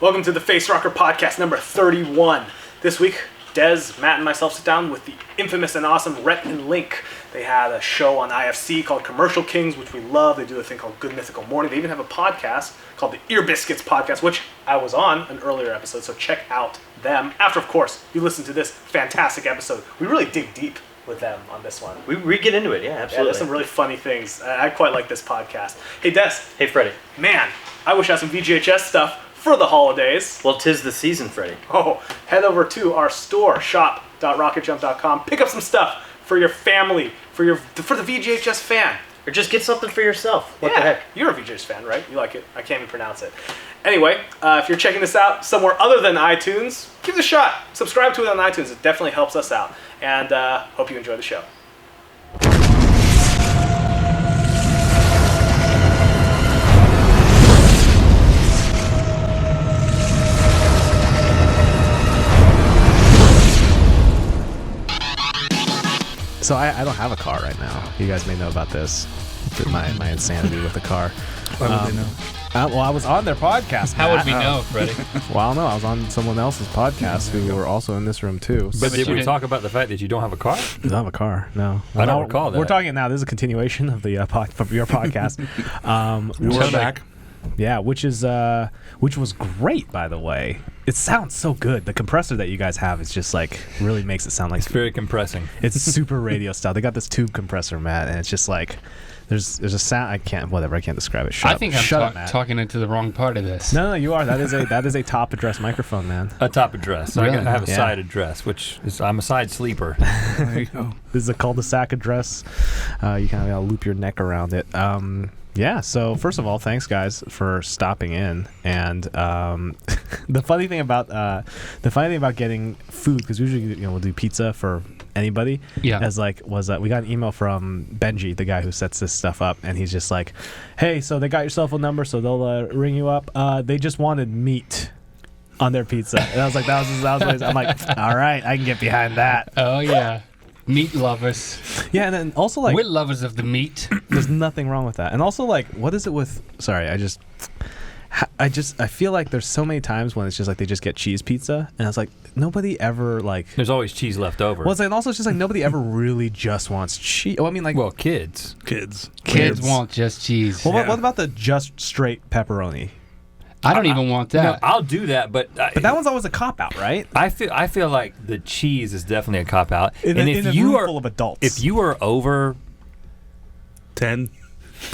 Welcome to the Facerocker podcast number 31. This week, Dez, Matt, and myself sit down with the infamous and awesome Rhett and Link. They had a show on IFC called Commercial Kings, which we love. They do a thing called Good Mythical Morning. They even have a podcast called the Ear Biscuits Podcast, which I was on an earlier episode, so check out them. After, of course, you listen to this fantastic episode. We really dig deep with them on this one. We get into it, yeah, absolutely. Yeah, there's some really funny things. I quite like this podcast. Hey, Des. Hey, Freddie. Man, I wish I had some VGHS stuff for the holidays. Well, 'tis the season, Freddie. Oh, head over to our store, shop.rocketjump.com. Pick up some stuff for your family, for the VGHS fan. Or just get something for yourself. What the heck? You're a VGHS fan, right? You like it. I can't even pronounce it. Anyway, if you're checking this out somewhere other than iTunes, give it a shot. Subscribe to it on iTunes. It definitely helps us out. And hope you enjoy the show. So I don't have a car right now. You guys may know about this. My insanity with the car. Why would they know? Well, I was on their podcast. How would we know, Freddie? Well, I don't know. I was on someone else's podcast who were also in this room too. But did we talk about the fact that you don't have a car? I don't have a car. No, I don't recall that. We're talking now. This is a continuation of the from your podcast. We're back. Yeah, which was great, by the way. It sounds so good. The compressor that you guys have is just like really makes it sound like It's very compressing. It's super radio style. They got this tube compressor, Matt, and it's just like there's a sound. I can't describe it. I think I'm talking into the wrong part of this. No, you are. That is a top address microphone, man. A top address. Really? I have a side address, which is I'm a side sleeper. There you go. This is a cul-de-sac address. You kind of loop your neck around it. Yeah, so first of all, thanks guys for stopping in. And the funny thing about getting food, because usually we'll do pizza for anybody. Yeah. Was we got an email from Benji, the guy who sets this stuff up, and he's just like, "Hey, so they got your cell phone number, so they'll ring you up. They just wanted meat on their pizza." And I was like, I'm like, all right, I can get behind that. Oh yeah. Meat lovers. Yeah, and then also like we're lovers of the meat. There's nothing wrong with that. And also like, what is it with? Sorry, I feel like there's so many times when it's just like they just get cheese pizza, and it's like nobody ever like. There's always cheese left over. Well, it's like, and also it's just like nobody ever really just wants cheese. Oh, I mean like. Well, kids want just cheese. Well, what about the just straight pepperoni? I don't even want that. No, I'll do that, but that one's always a cop out, right? I feel like the cheese is definitely a cop out. In a room full of adults. If you are over 10,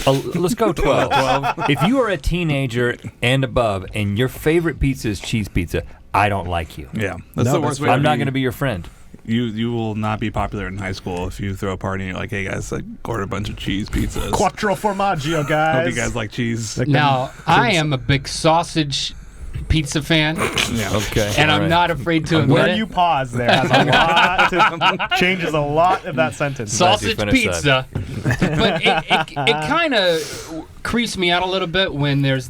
let's go 12. If you are a teenager and above, and your favorite pizza is cheese pizza, I don't like you. Yeah, that's the worst way. I'm not going to be your friend. You will not be popular in high school if you throw a party and you're like, "Hey guys, like order a bunch of cheese pizzas." Quattro formaggio, guys. Hope you guys like cheese. Now, I am a big sausage pizza fan. Yeah. Okay. And I'm not afraid to admit Where it. you pause there has a lot changes a lot of that sentence. Sausage pizza. But it kind of creeps me out a little bit when there's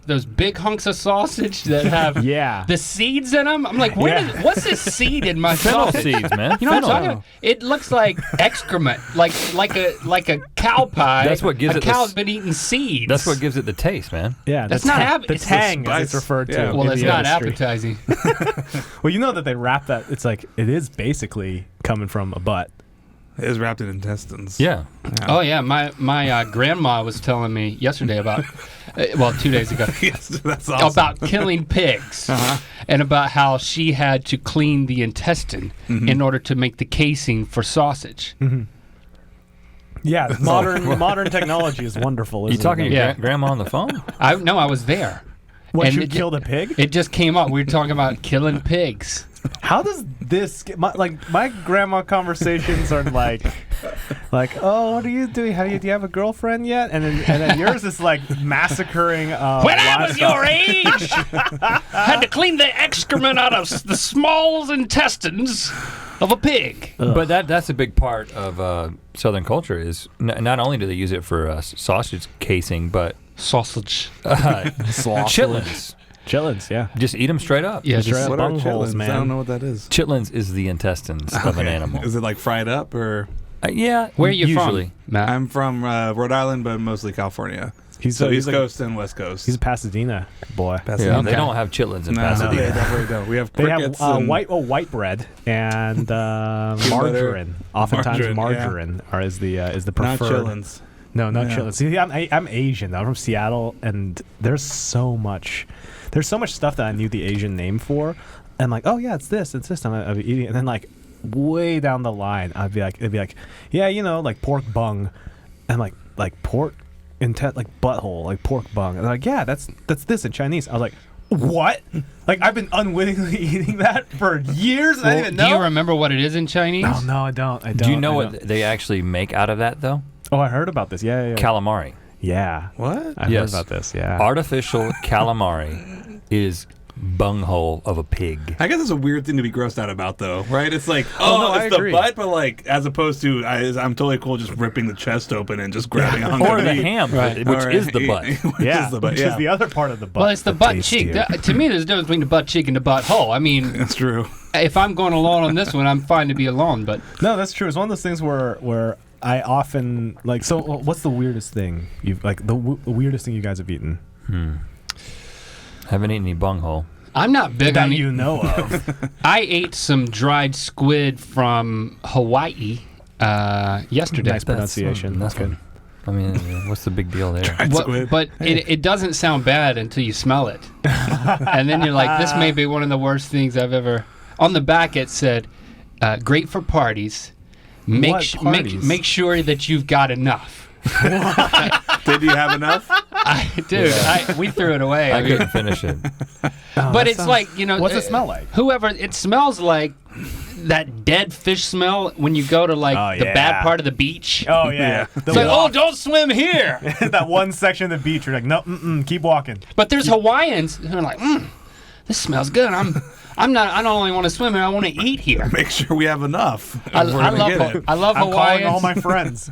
those big hunks of sausage that have the seeds in them. I'm like, what's this seed in my Fennel sausage? seeds, man. You know what I'm talking about? It looks like excrement, like a cow pie. That's what gives a it cow's been eating seeds. That's what gives it the taste, man. Yeah, that's not the tang, as it's referred to. Well, it's not industry. appetizing. Well, you know that they wrap that. It's like it is basically coming from a butt. It is wrapped in intestines. Yeah. Oh yeah, my grandma was telling me yesterday about, 2 days ago, Yes, that's awesome. about killing pigs, and about how she had to clean the intestine in order to make the casing for sausage. Mm-hmm. Yeah, modern technology is wonderful. You talking to your Yeah. grandma on the phone? I was there. What, And you it- killed a pig? It just came up. We were talking about killing pigs. How does this get, my grandma conversations are like, oh, what are you doing? Do you have a girlfriend yet? And then yours is like massacring. When I was your age, had to clean the excrement out of the small intestines of a pig. But that's a big part of Southern culture. Is not only do they use it for sausage casing, but Sausage. chitlins. Chitlins, yeah. Just eat them straight up. Yeah, Straight up What are bungholes, chitlins? man. I don't know what that is. Chitlins is the intestines of an animal. Is it like fried up or? Yeah. Where are you usually. from, Matt? I'm from Rhode Island, but mostly California. He's So he's East Coast and West Coast. He's a Pasadena boy. Yeah, they don't have chitlins in No, Pasadena. they definitely don't. We have They have crickets and white bread and margarine. Oftentimes margarine is the preferred. not chillins. No, not chillin'. See, I'm Asian. I'm from Seattle, and there's so much stuff that I knew the Asian name for. And like, oh yeah, it's this. I'd be eating it, and then like way down the line, it'd be like, yeah, like pork bung, and like pork intent, like butthole, like pork bung, and they're like, yeah, that's this in Chinese. I was like, what? Like I've been unwittingly eating that for years. And I didn't even know. Do you remember what it is in Chinese? Oh no, I don't. Do you know what they actually make out of that though? Oh, I heard about this. Yeah. Calamari. Yeah. What? I heard about this. Yeah. Artificial calamari is bunghole of a pig. I guess it's a weird thing to be grossed out about, though, right? It's like, no, it's I the agree. butt, but like, as opposed to, I'm totally cool just ripping the chest open and just grabbing a hunk Or of the meat. ham, Right. which is the butt. Which is the butt, which yeah. is the other part of the butt. Well, it's the that's butt cheek. tastier. To me, there's a difference between the butt cheek and the butt hole. I mean, That's true. if I'm going alone on this one, I'm fine to be alone. But No, that's true. It's one of those things where I often like. So, what's the weirdest thing you've like? The weirdest thing you guys have eaten Haven't eaten any bunghole. I'm not big that on you know of? I ate some dried squid from Hawaii yesterday. Nice pronunciation. That's good. I mean, what's the big deal there? Squid. But it doesn't sound bad until you smell it. And then you're like, this may be one of the worst things I've ever... On the back it said, great for parties. Make sure that you've got enough. Did you have enough? We threw it away. I couldn't finish it. But it's like, What's it smell like? It smells like that dead fish smell when you go to like the bad part of the beach. Oh yeah. It's like, oh, don't swim here. That one section of the beach, you're like, no, keep walking. But there's Hawaiians who are like, this smells good. I don't only want to swim here, I want to eat here. Make sure we have enough. I if we're gonna get it. love I'm calling Hawaiians. all my friends.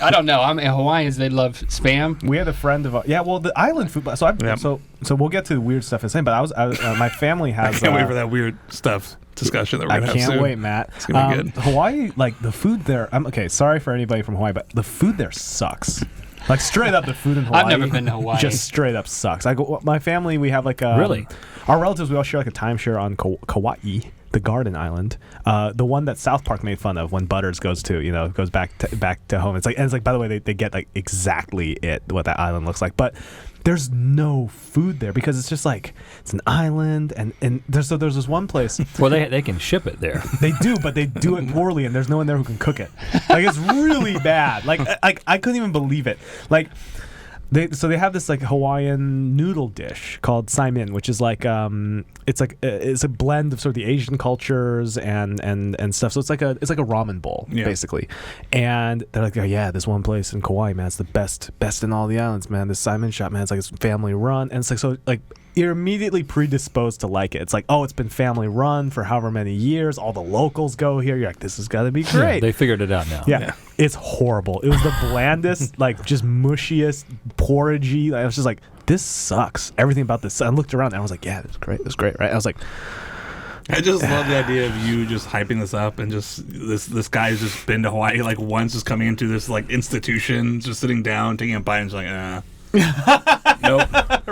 I don't know. Hawaiians, they love Spam. We had a friend of the island food. So so we'll get to the weird stuff in a second. But I was my family has. I can't wait for that weird stuff discussion that we're I gonna have can't soon. wait, Matt. It's gonna be good. Hawaii, like the food there. Okay, sorry for anybody from Hawaii, but the food there sucks. Like straight up, the food in Hawaii. I've never been to Hawaii. Just straight up sucks. My family, we have like Really? Our relatives, we all share like a timeshare on Kauai, the Garden Island, the one that South Park made fun of when Butters goes back to home. It's like by the way, they get like exactly what that island looks like, but there's no food there because it's just like it's an island and there's this one place. Well, they can ship it there. They do, but they do it poorly, and there's no one there who can cook it. Like it's really bad. Like I couldn't even believe it. Like they have this like Hawaiian noodle dish called saimin, which is like it's a blend of sort of the Asian cultures and stuff. So it's like a ramen bowl basically. And they're like, oh, yeah, this one place in Kauai, man, it's the best in all the islands, man. This saimin shop, man, it's like it's family run, and it's like so like. You're immediately predisposed to like it. It's like, oh, it's been family run for however many years. All the locals go here. You're like, this has got to be great. Yeah, they figured it out now. Yeah, it's horrible. It was the blandest, like just mushiest, porridgey. I was just like, this sucks. Everything about this. I looked around and I was like, yeah, it's great. It's great, right? I was like, I just love the idea of you just hyping this up and just this guy's just been to Hawaii like once, just coming into this like institution, just sitting down, taking a bite, and just like, nope.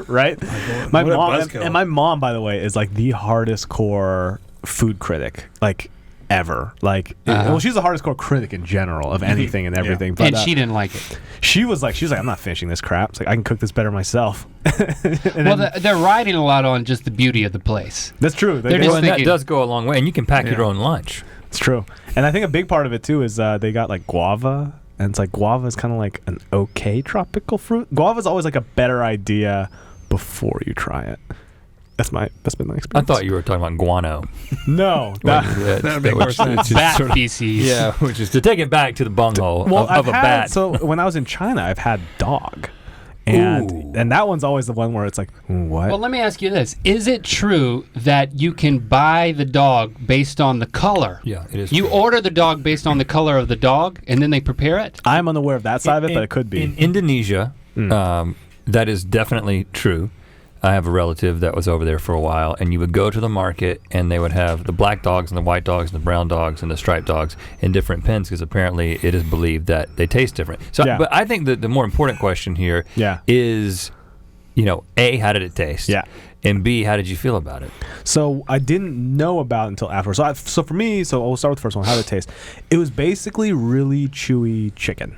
Right? What a mom buzzkill. and my mom, by the way, is like the hardest core food critic like ever. Like, well, she's the hardest core critic in general of anything and everything. But, And she didn't like it. She was like, I'm not finishing this crap. It's like I can cook this better myself. They're riding a lot on just the beauty of the place. That's true. They're They- just Well, and that thinking- does go a long way, and you can pack your own lunch. It's true. And I think a big part of it too is they got like guava, and it's like guava is kind of like an okay tropical fruit. Guava is always like a better idea before you try it. That's been my I experience. thought you were talking about guano. No. That'd make more sense. Bat sort of- feces. Yeah, which is to take it back to the bunghole of I've a had, bat. So when I was in China, I've had dog. And that one's always the one where it's like, what? Well, let me ask you this. Is it true that you can buy the dog based on the color? Yeah, it is You true. order the dog based on the color of the dog, and then they prepare it? I'm unaware of that side of it, but it could be. In Indonesia, that is definitely true. I have a relative that was over there for a while, and you would go to the market, and they would have the black dogs and the white dogs and the brown dogs and the striped dogs in different pens, because apparently it is believed that they taste different. So, but I think that the more important question here is, A, how did it taste? Yeah. And B, how did you feel about it? So I didn't know about it until afterwards. So for me, we'll start with the first one. How did it taste? It was basically really chewy chicken,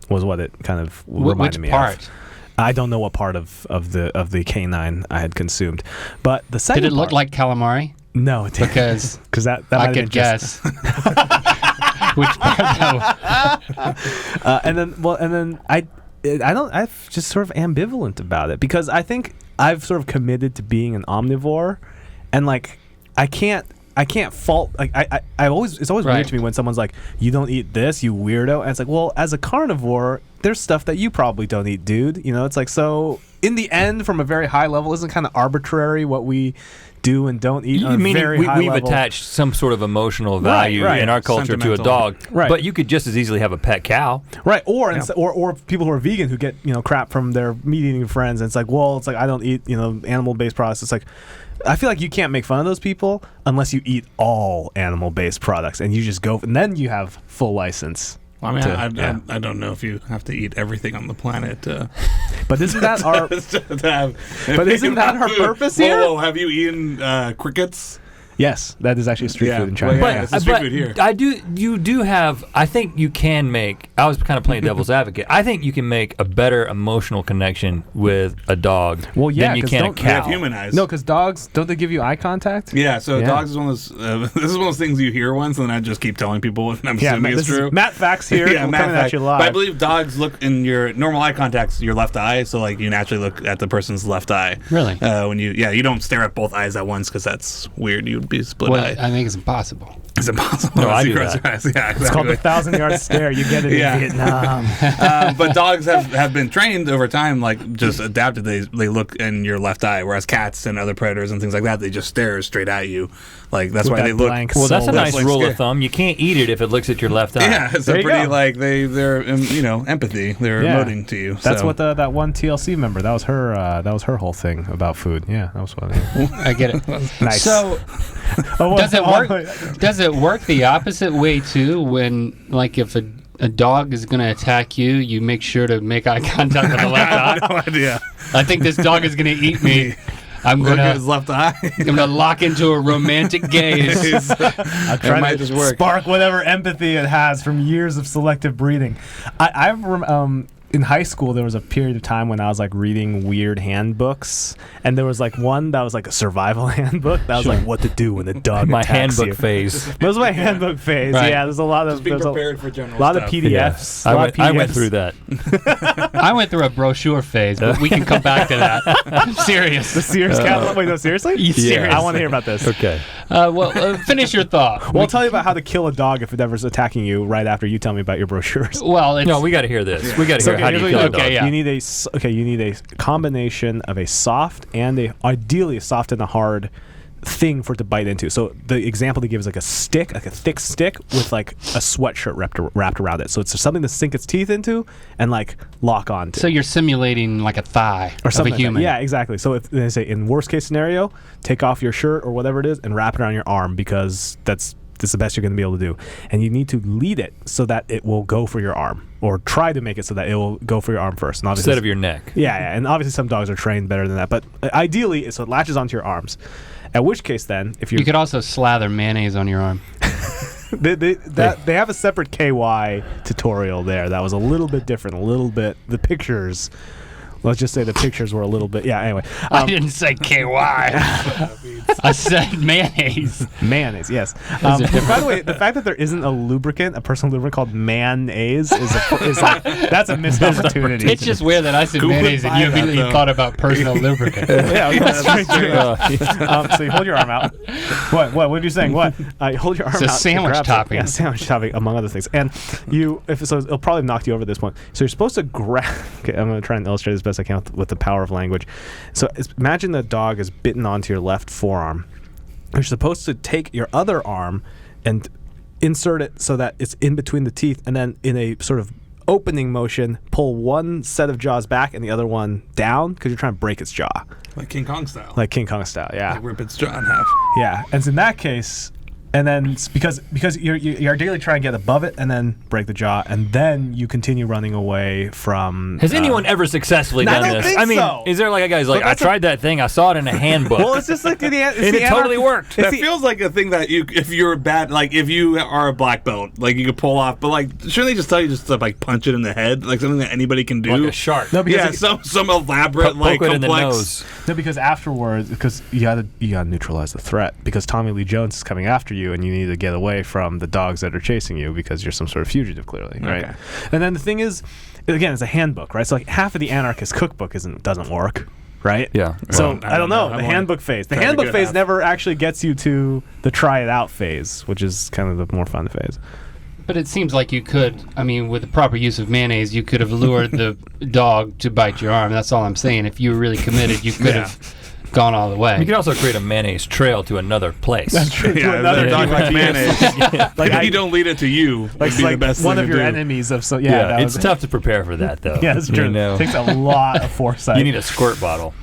was what it kind of reminded me of. I don't know what part of the canine I had consumed, but the second. Did it look like calamari? No, it didn't. Because that I could guess. Which part though? And then I'm just sort of ambivalent about it, because I think I've sort of committed to being an omnivore, and like I can't fault, like it's always weird to me when someone's like, you don't eat this, you weirdo, and it's like, well, as a carnivore, there's stuff that you probably don't eat, dude. It's like, so in the end, from a very high level, isn't kind of arbitrary what we do and don't eat. You mean we've attached some sort of emotional value in our culture to a dog, but you could just as easily have a pet cow, right? Or people who are vegan who get crap from their meat eating friends, and it's like, well, it's like, I don't eat animal based products. It's like, I feel like you can't make fun of those people unless you eat all animal based products, and you just go, and then you have full license. Well, I mean, I don't know if you have to eat everything on the planet. But isn't that our? But isn't that our purpose here? Whoa, have you eaten crickets? Yes, that is actually street food in China. Well, it's street food here. You do have. I think you can make. I was kind of playing devil's advocate. I think you can make a better emotional connection with a dog than you can a cow. Humanize. No, because dogs, don't they give you eye contact? Yeah, so dogs is one of those. This is one of those things you hear once, and then I just keep telling people, and I'm assuming it's true. Matt Facts here. Matt coming at you live. But I believe dogs look in your normal eye contact's your left eye, so like you naturally look at the person's left eye. Really? When you don't stare at both eyes at once, because that's weird. You'd be split eye. I think it's impossible. It's impossible. No, I do that. Yeah, exactly. It's called the 1,000-yard stare. You get it in Vietnam. But dogs have been trained over time, like just adapted. They look in your left eye, whereas cats and other predators and things like that, they just stare straight at you. Like that's why they look. Well, that's a nice rule of thumb. You can't eat it if it looks at your left eye. Yeah, it's a pretty like they're empathy. They're emoting to you. That's what that one TLC member. That was her whole thing about food. Yeah, that was funny. I get it. Nice. So does it work? Does it work the opposite way too? When like if a dog is going to attack you, you make sure to make eye contact with the left eye. I have no idea. I think this dog is going to eat me. I'm Look gonna at his left eye. I'm gonna lock into a romantic gaze. I'm trying to spark whatever empathy it has from years of selective breeding. In high school, there was a period of time when I was like reading weird handbooks, and there was like one that was like a survival handbook that was like what to do when the dog my attacks handbook you. phase. That was my handbook phase. Right. Yeah, there's a lot of prepared for general lot stuff. of PDFs. Yeah. I went through that. I went through a brochure phase, but we can come back to that. I'm serious. The Sears catalog. Wait, no, seriously? You serious? I want to hear about this. Okay. Finish your thought. Well, I'll tell you about how to kill a dog if it ever's attacking you right after you tell me about your brochures. Well, No, we got to hear this. Yeah. We got to hear how do you kill a dog. Okay, yeah. You need a combination of a soft and ideally a soft and a hard thing for it to bite into. So the example they give is like a stick, like a thick stick with like a sweatshirt wrapped around it. So it's something to sink its teeth into and like lock onto. So you're simulating like a thigh or something of a human. Like yeah, exactly. So if they say in worst case scenario, take off your shirt or whatever it is and wrap it around your arm, because that's the best you're going to be able to do. And you need to lead it so that it will go for your arm, or try to make it so that it will go for your arm first. And instead of your neck. Yeah, and obviously some dogs are trained better than that, but ideally so it latches onto your arms. At which case then, if you could also slather mayonnaise on your arm. they have a separate KY tutorial there that was a little bit different, the pictures. Let's just say the pictures were a little bit. Yeah. Anyway, I didn't say KY. I said mayonnaise. Mayonnaise, yes. By the way, the fact that there isn't a personal lubricant called mayonnaise is like that's a missed opportunity. It's just weird that I said mayonnaise and you immediately thought about personal lubricant. Yeah, that's true. So you hold your arm out. What are you saying? What? Hold your arm out. It's a sandwich topping. Yeah, sandwich topping, among other things. And it'll probably knock you over at this point. So you're supposed to grab. Okay, I'm going to try and illustrate as best I can with the power of language. So imagine the dog is bitten onto your left forearm. You're supposed to take your other arm and insert it so that it's in between the teeth, and then in a sort of opening motion, pull one set of jaws back and the other one down because you're trying to break its jaw. Like King Kong style. Yeah. Like rip its jaw in half. Yeah, and so in that case, and then it's because you're ideally trying to get above it and then break the jaw, and then you continue running away from. Has anyone ever successfully done this? I mean, so. Is there like a guy who's like, I tried that thing, I saw it in a handbook. Well, it's just like it totally worked. That feels like a thing that if you're bad, like if you are a black belt, like you could pull off, but like shouldn't they just tell you just to like punch it in the head, like something that anybody can do? Like a shark. No, because some elaborate like poke it complex. in the nose. No, because afterwards, because you gotta neutralize the threat, because Tommy Lee Jones is coming after you, and you need to get away from the dogs that are chasing you because you're some sort of fugitive, clearly, right? Okay. And then the thing is, again, it's a handbook, right? So like half of the anarchist cookbook doesn't work, right? Yeah. So Well, I don't know. I'm The handbook phase. The trying to handbook get phase half. never actually gets you to the try it out phase, which is kind of the more fun phase. But it seems like you could, I mean, with the proper use of mayonnaise, you could have lured the dog to bite your arm. That's all I'm saying. If you were really committed, you could have gone all the way. You can also create a mayonnaise trail to another place. That's true. Yeah, To another dog like mayonnaise. Like If you don't lead it to you, like, it'd be the best one thing of to your do. enemies of that it's was, tough to prepare for that, though. Yeah, it's true. You know? It takes a lot of foresight. You need a squirt bottle.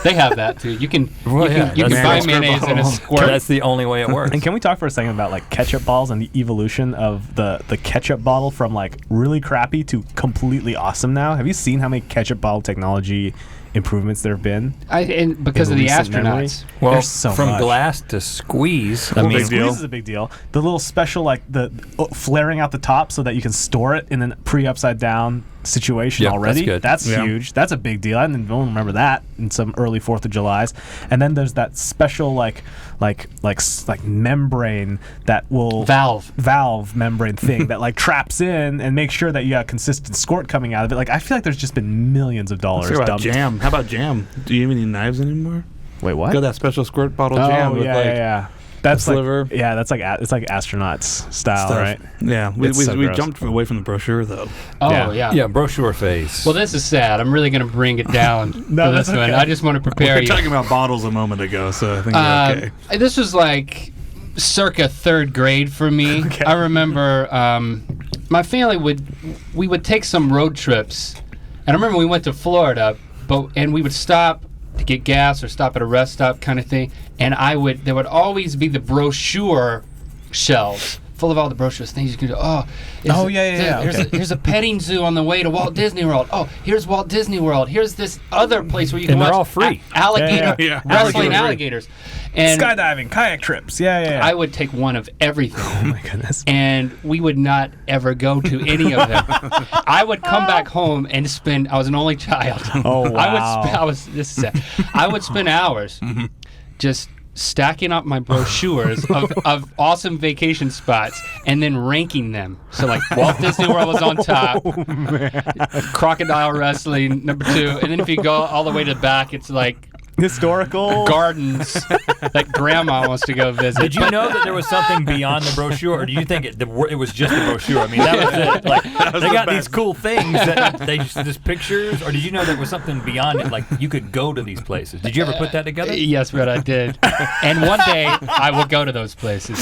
They have that too. You can Well, you can that's buy mayonnaise in a squirt. That's the only way it works. And can we talk for a second about like ketchup bottles and the evolution of the ketchup bottle from like really crappy to completely awesome now? Have you seen how many ketchup bottle technology improvements there have been? And because in of the recent memory? astronauts. Well, There's so from much. glass to squeeze. I Well, mean, the squeeze is a big deal. The little special like the flaring out the top so that you can store it in a pre-upside down situation Yeah, already. that's good. Yeah. Huge. That's a big deal. I don't remember that in some early 4th of Julys. And then there's that special like membrane that will valve membrane thing that like traps in and makes sure that you got consistent squirt coming out of it. Like I feel like there's just been millions of dollars Let's talk about dumped. jam. How about jam? Do you even need knives anymore? Wait, what? Got that special squirt bottle jam with like yeah. That's a like sliver. yeah, that's like it's like astronauts style, stuff. right? Yeah, we It's so gross. jumped away from the brochure though. Oh Yeah. yeah. brochure phase. Well, this is sad. I'm really going to bring it down for No, this that's one. okay. I just want to We prepare were you. talking about bottles a moment ago, so I think we're okay. This was like circa 3rd grade for me. Okay. I remember my family would take some road trips, and I remember we went to Florida, and we would stop to get gas or stop at a rest stop kind of thing, and there would always be the brochure shelves full of all the brochures, things you can do. Here's a petting zoo on the way to Walt Disney World. Oh, here's Walt Disney World. Here's this other place where you can And they're watch all free. Alligator Yeah. wrestling Alligator. alligators. And Skydiving, kayak trips. Yeah. I would take one of everything. Oh my goodness. And we would not ever go to any of them. I would come back home and I was an only child. Oh, wow. I would spend hours just stacking up my brochures of awesome vacation spots and then ranking them. So like Walt Disney World was on top, crocodile wrestling number 2, and then if you go all the way to the back, it's like Historical gardens that grandma wants to go visit. Did you know that there was something beyond the brochure, or do you think it was just the brochure? I mean, that was it. Like, they got these cool things that just pictures, or did you know there was something beyond it? Like, you could go to these places. Did you ever put that together? Yes, Brett, I did. And one day I will go to those places.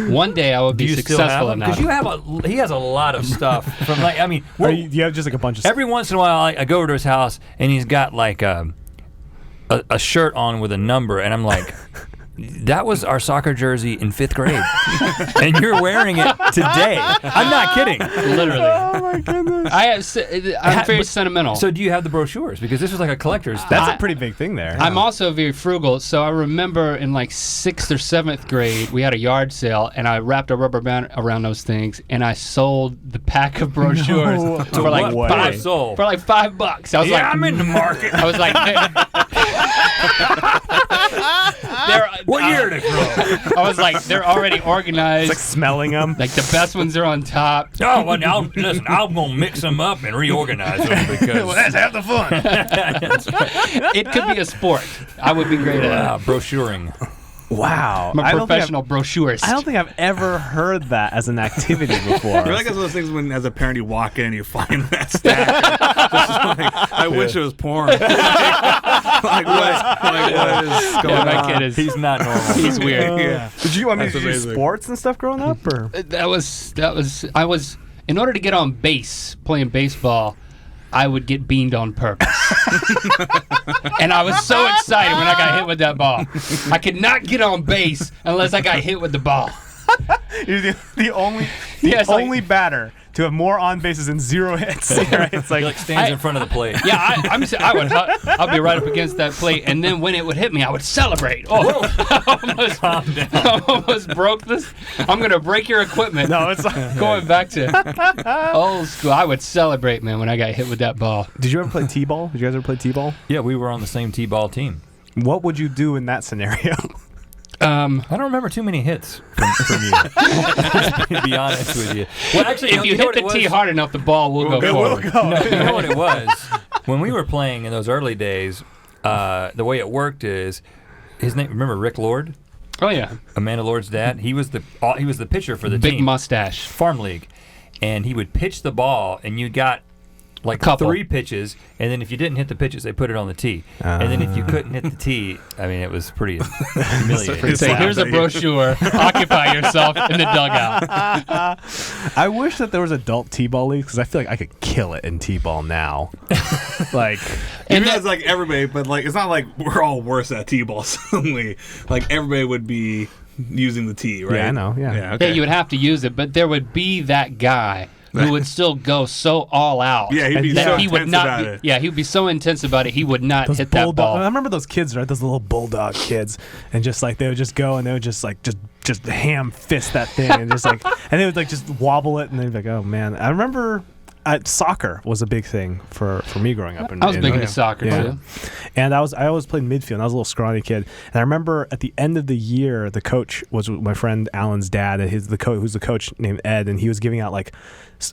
One day I will be successful enough. Because he has a lot of stuff from like, I mean, do you have just like a bunch of every once in a while I go over to his house and he's got like a shirt on with a number, and I'm like, that was our soccer jersey in 5th grade, and you're wearing it today. I'm not kidding. Literally. Oh my goodness. I'm very sentimental. So do you have the brochures? Because this was like a collector's. That's a pretty big thing there. I'm also very frugal, so I remember in like 6th or 7th grade, we had a yard sale, and I wrapped a rubber band around those things, and I sold the pack of brochures for like what $5. way? For like $5. I was like, I'm in the market. I was like, What year did it grow? I was like, they're already organized. It's like smelling them. Like the best ones are on top. Oh, well, now, listen, I'm going to mix them up and reorganize them because... Let's have the fun. It could be a sport. I would be great at it. brochuring. Wow. I'm a professional brochurist. I don't think I've ever heard that as an activity before. I feel like it's one of those things when, as a parent, you walk in and you find that stack. I wish it was porn. What is going my on? kid is. He's not normal. He's weird. Yeah. Did you do amazing. sports and stuff growing up, or? That was. I was. in order to get on base playing baseball, I would get beamed on purpose. And I was so excited when I got hit with that ball. I could not get on base unless I got hit with the ball. You're the only batter to have more on bases and 0 hits. Right? It's He stands in front of the plate. Yeah, I'd be right up against that plate, and then when it would hit me, I would celebrate. Oh, I almost broke this. I'm gonna break your equipment. No, it's going back to old school. I would celebrate, man, when I got hit with that ball. Did you ever play t-ball? Did you guys ever play t-ball? Yeah, we were on the same t-ball team. What would you do in that scenario? I don't remember too many hits from you. To be honest with you. Well, actually, if you hit the tee hard enough, the ball will go forward. No, you know what it was? When we were playing in those early days, the way it worked is his name. Remember Rick Lord? Oh yeah, Amanda Lord's dad. He was the pitcher for the big team. mustache. Farm league, and he would pitch the ball, and you got like 3 pitches, and then if you didn't hit the pitches, they put it on the tee. And then if you couldn't hit the tee, I mean, it was pretty humiliating. Say, here's a brochure. Occupy yourself in the dugout. I wish that there was adult t-ball leagues because I feel like I could kill it in t-ball now. And that's like everybody, but like it's not like we're all worse at t-ball suddenly. Like everybody would be using the tee, right? Yeah, I know. Yeah. Okay. Yeah, you would have to use it, but there would be that guy who would still go so all out. Yeah, he'd be that so he would intense not about be, it. Yeah, he would be so intense about it, he would not hit that ball. I remember those kids, right? Those little bulldog kids, and just like they would just go and they would just like just ham fist that thing and just like and they would like just wobble it and they'd be like, oh man. I remember soccer was a big thing for me growing up. I was big into soccer too. And I always played midfield. And I was a little scrawny kid. And I remember at the end of the year, the coach was my friend Alan's dad, and who's the coach named Ed, and he was giving out like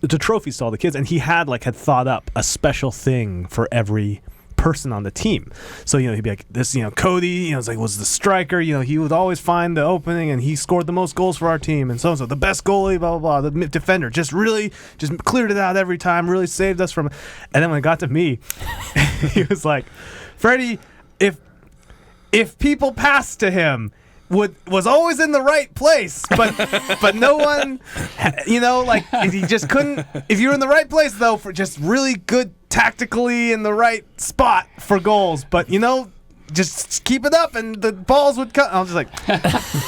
the trophies to all the kids, and he had thought up a special thing for every person on the team. So he'd be like, this Cody was the striker, he would always find the opening and he scored the most goals for our team, and so the best goalie, blah blah blah, the defender just cleared it out every time, really saved us from. And then when it got to me, he was like, Freddie, if people passed to him, was always in the right place, but no one, he just couldn't. If you were in the right place though, for just really good tactically in the right spot for goals, but just keep it up and the balls would cut. I was just like,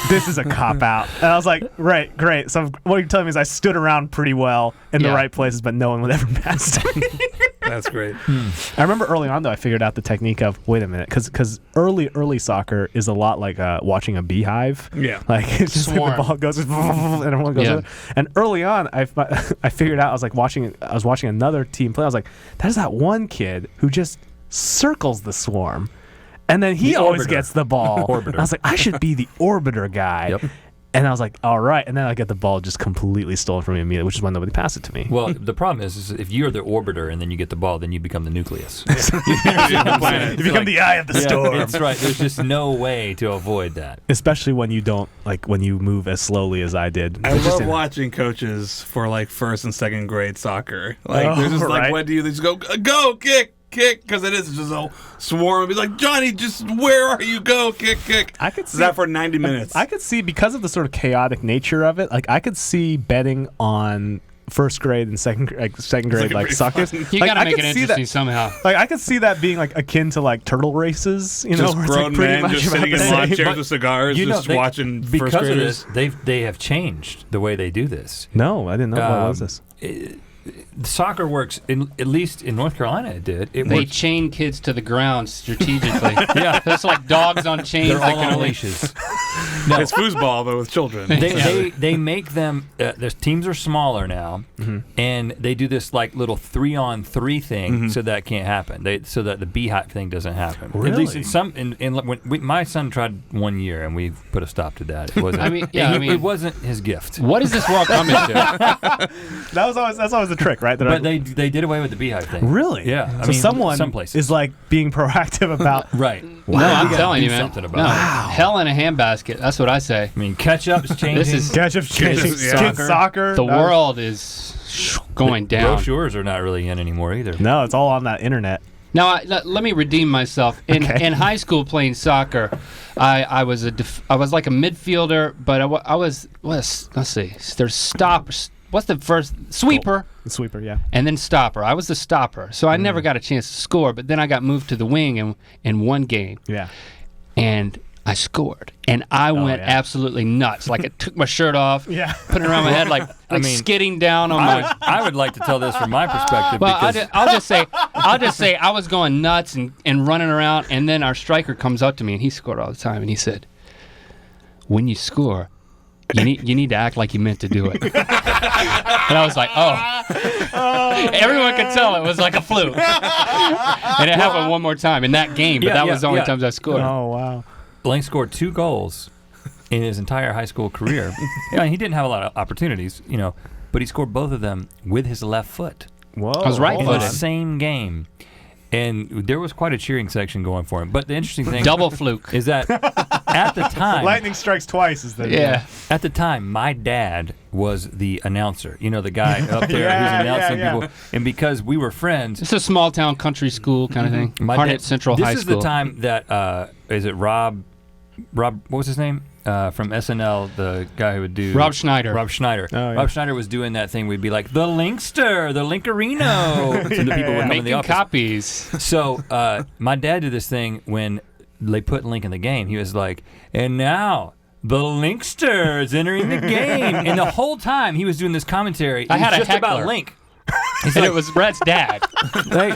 this is a cop out. And I was like, right, great. So what you're telling me is I stood around pretty well in the right places, but no one would ever pass to me. That's great. I remember early on though, I figured out the technique of wait a minute, because early soccer is a lot like watching a beehive. Yeah, like it's just like the ball goes and everyone goes. Yeah. And early on, I figured out I was watching another team play. I was like, there's that one kid who just circles the swarm, and then he always gets the ball. I was like, I should be the orbiter guy. Yep. And I was like, all right. And then I get the ball just completely stolen from me immediately, which is why nobody passed it to me. Well, the problem is if you're the orbiter and then you get the ball, then you become the nucleus. You become the eye of the storm. That's right. There's just no way to avoid that. Especially when you don't, when you move as slowly as I did. I love watching coaches for first and second grade soccer. They're just what do you just go, kick, because it is just a swarm. It'd be like, Johnny, just where are you? Go, kick. I could see that for 90 minutes. I could see, because of the sort of chaotic nature of it, I could see betting on first grade and second grade soccer. You gotta make it interesting somehow. I could see that being akin to turtle races. Just grown men just sitting in lawn chairs with cigars, watching first graders. Because of this, they have changed the way they do this. No, I didn't know. What was this? Soccer works, at least in North Carolina it did. They chain kids to the ground strategically. Yeah. It's like dogs on chains. They're all on leashes. No. It's foosball, but with children. They make them, their teams are smaller now, and they do this little 3-on-3 thing so that can't happen. So that the beehive thing doesn't happen. Really? At least my son tried 1 year and we put a stop to that. It wasn't, it wasn't his gift. What is this world coming to? That's always the trick, right? But they did away with the beehive thing. Really? Yeah. So someone some places. is being proracciousve about. Right. Wow. No, I'm telling you, man. Something about it. Hell in a handbasket. That's what I say. I mean, ketchup's changing. Ketchup's changing. Soccer. The world is going down. Brochures are not really in anymore either. No, it's all on that internet. Now, let me redeem myself. In high school playing soccer, I was like a midfielder, but I was let's see. There's stoppers. what's the first sweeper? The sweeper, yeah. And then stopper. I was the stopper, so I never got a chance to score. But then I got moved to the wing in one game. Yeah. And I scored, and I went absolutely nuts. Like, it took my shirt off, put it around my head, like skidding down on my. I would like to tell this from my perspective. Well, because I'll just say I was going nuts and running around, and then our striker comes up to me, and he scored all the time, and he said, "When you score, you need to act like you meant to do it." And I was like, oh. Everyone could tell it was like a fluke. And it happened one more time in that game, but that was the only times I scored. Oh, wow. Link scored 2 goals in his entire high school career. He didn't have a lot of opportunities, but he scored both of them with his left foot. Whoa. I was right-footed. In the same game. And there was quite a cheering section going for him. But the interesting thing double fluke is that at the time, lightning strikes twice is the At the time, my dad was the announcer. The guy up there who's announcing people. And because we were friends, it's a small town country school kind of thing. Harnett Central High School. This is the time that is it Rob? What was his name? From SNL, the guy who would do Rob Schneider. Rob Schneider. Oh, yeah. Rob Schneider was doing that thing. We'd be like, the Linkster, the Linkerino. So the people would come in the making office. copies. So my dad did this thing when they put Link in the game. He was like, and now the Linkster is entering the game. And the whole time he was doing this commentary. I had a just heckler. about Link. And it was Brett's dad. Hey,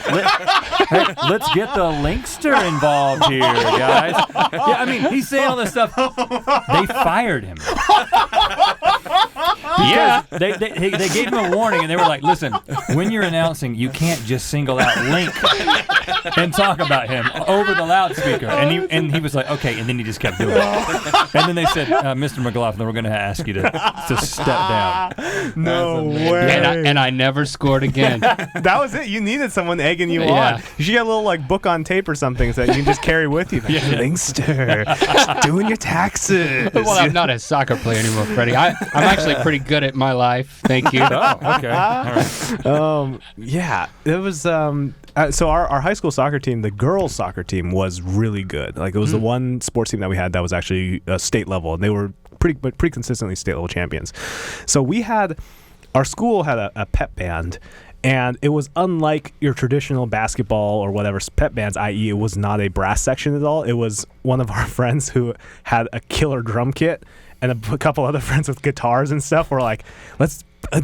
let's get the Linkster involved here, guys. Yeah, I mean, he's saying all this stuff. They fired him. Yeah. They gave him a warning, and they were like, listen, when you're announcing, you can't just single out Link and talk about him over the loudspeaker. And he was like, okay, and then he just kept doing it. And then they said, Mr. McLaughlin, we're going to ask you to step down. No way. And I never scored again. That was it. You needed someone egging you on. You should get a little book on tape or something so that you can just carry with you. Linkster, just doing your taxes. Well, I'm not a soccer player anymore, Freddie. I'm actually pretty good at my life. Thank you. Oh, okay. All right. Yeah, it was. So our high school soccer team, the girls' soccer team, was really good. Like, it was the one sports team that we had that was actually state level, and they were pretty consistently state level champions. So our school had a pep band, and it was unlike your traditional basketball or whatever pep bands, i.e. it was not a brass section at all. It was one of our friends who had a killer drum kit, and a couple other friends with guitars and stuff were like,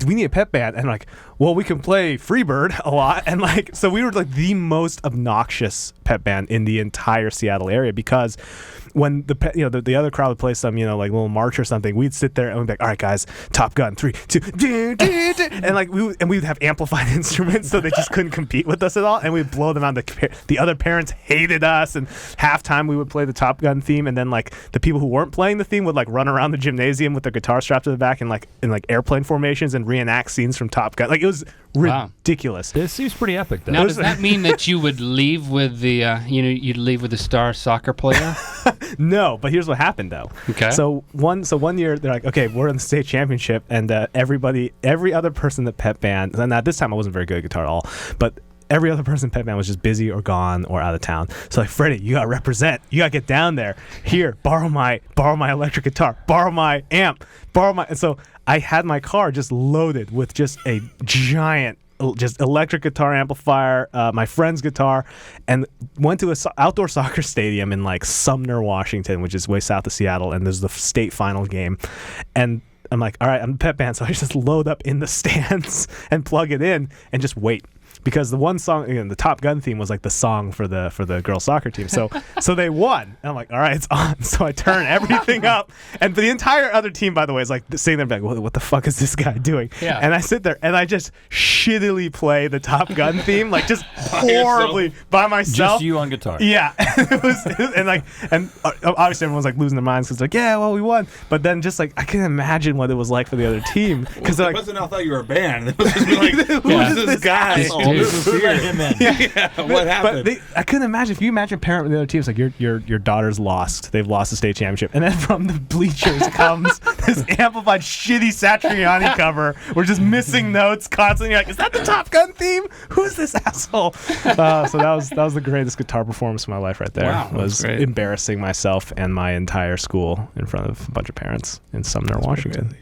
we need a pep band. And like, well, we can play Freebird a lot. And so we were like the most obnoxious pep band in the entire Seattle area, because when the other crowd would play some, like little march or something, we'd sit there and we'd be like, all right, guys, Top Gun, 3, 2, and we'd have amplified instruments, so they just couldn't compete with us at all. And we'd blow them out. The other parents hated us, and halftime we would play the Top Gun theme, and then the people who weren't playing the theme would run around the gymnasium with their guitar strapped to the back in airplane formations and reenact scenes from Top Gun. It was ridiculous. This seems pretty epic, though. Now, does that mean that you would leave with the you'd leave with the star soccer player? No, but here's what happened though. Okay. So one year they're like, okay, we're in the state championship, and every other person in the pep band, and at this time I wasn't very good at guitar at all, but every other person in pep band was just busy or gone or out of town. So Freddie, you gotta represent. You gotta get down there. Here, borrow my electric guitar. Borrow my amp. And so I had my car just loaded with just a giant just electric guitar amplifier, my friend's guitar, and went to an outdoor soccer stadium in Sumner, Washington, which is way south of Seattle, and there's the state final game. And I'm like, all right, I'm a pep band, so I just load up in the stands and plug it in and just wait. Because the one song, the Top Gun theme was the song for the girls soccer team. So they won. And I'm like, all right, it's on. So I turn everything up. And the entire other team, by the way, is sitting there what the fuck is this guy doing? Yeah. And I sit there and I just shittily play the Top Gun theme, just horribly by myself. Just you on guitar. Yeah. And obviously everyone's losing their minds because yeah, well, we won. But then just I couldn't imagine what it was like for the other team. Because it wasn't I thought you were a band. It was just who's this guy? What happened? But I couldn't imagine, if you imagine a parent with the other team, it's your daughter's lost. They've lost the state championship. And then from the bleachers comes this amplified shitty Satriani cover. We're just missing notes constantly. You're like, is that the Top Gun theme? Who's this asshole? So that was the greatest guitar performance of my life right there. Wow, was embarrassing myself and my entire school in front of a bunch of parents in Sumner, Washington.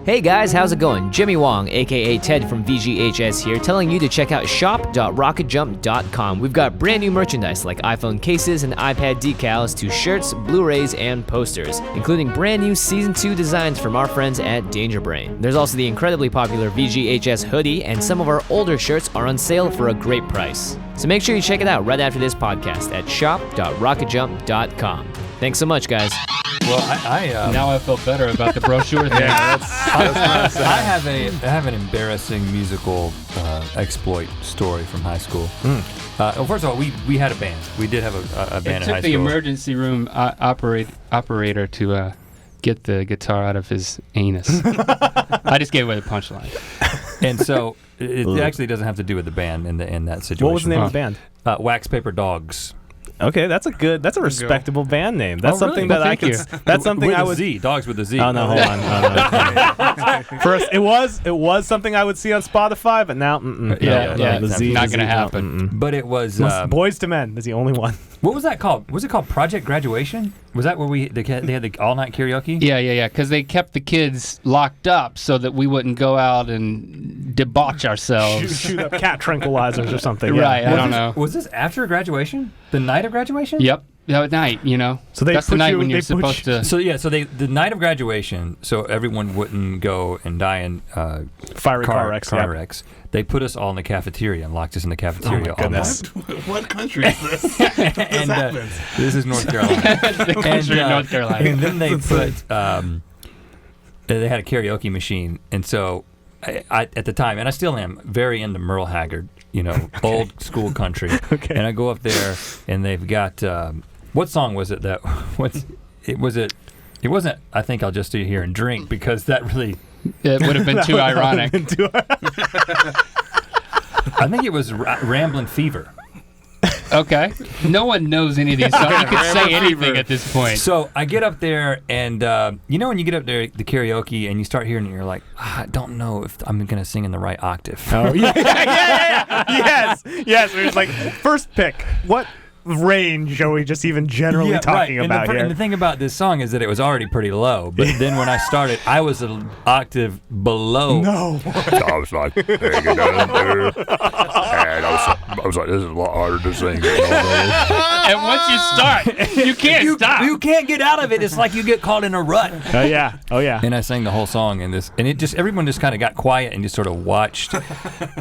Hey guys, how's it going? Jimmy Wong, aka Ted from VGHS here, telling you to check out shop.rocketjump.com. We've got brand new merchandise like iPhone cases and iPad decals to shirts, Blu-rays, and posters, including brand new Season 2 designs from our friends at Danger Brain. There's also the incredibly popular VGHS hoodie, and some of our older shirts are on sale for a great price. So make sure you check it out right after this podcast at shop.rocketjump.com. Thanks so much, guys. Well, now I feel better about the brochure thing. I have an embarrassing musical exploit story from high school. Well, first of all, we had a band. We did have a band in high school. It took the emergency room operator to get the guitar out of his anus. I just gave away the punchline. And so it actually doesn't have to do with the band in that situation. What was the name of the band? Wax Paper Dogs. Okay, that's a respectable band name. That's something that I could. That's something with I would. Z, Dogs with a Z. Oh no, hold on. First, it was something I would see on Spotify, but now, the Z not gonna happen. But it was Boys to Men. That's the only one. What was that called? Was it called Project Graduation? Was that where they had the all-night karaoke? Yeah. Because they kept the kids locked up so that we wouldn't go out and debauch ourselves. Shoot up cat tranquilizers or something. Right. I don't know. Was this after graduation? The night of graduation? Yep. That night, So that's the night when you're supposed to. So the night of graduation, so everyone wouldn't go and die in fiery car wrecks. They put us all in the cafeteria and locked us in the cafeteria all night. What country is this? And this is North Carolina. The country of North Carolina. And then they put they had a karaoke machine, and so I at the time, and I still am very into Merle Haggard, old school country. Okay. And I go up there, and they've got what song was it that it wasn't. I think I'll just stay here and drink, because that really. It would have been too ironic. I think it was Ramblin' Fever. Okay. No one knows any of these songs. You could say anything at this point. So I get up there, and when you get up there, the karaoke, and you start hearing it, you're like, I don't know if I'm going to sing in the right octave. Oh, yeah. Yes. We're just like, first pick. What range are we just even generally talking about here? And the thing about this song is that it was already pretty low, but then when I started, I was an octave below. No. I was like, hanging down there, and I was like, this is a lot harder to sing. And once you start, you can't stop. You can't get out of it. It's like you get caught in a rut. Oh yeah. And I sang the whole song and everyone just kind of got quiet and just sort of watched.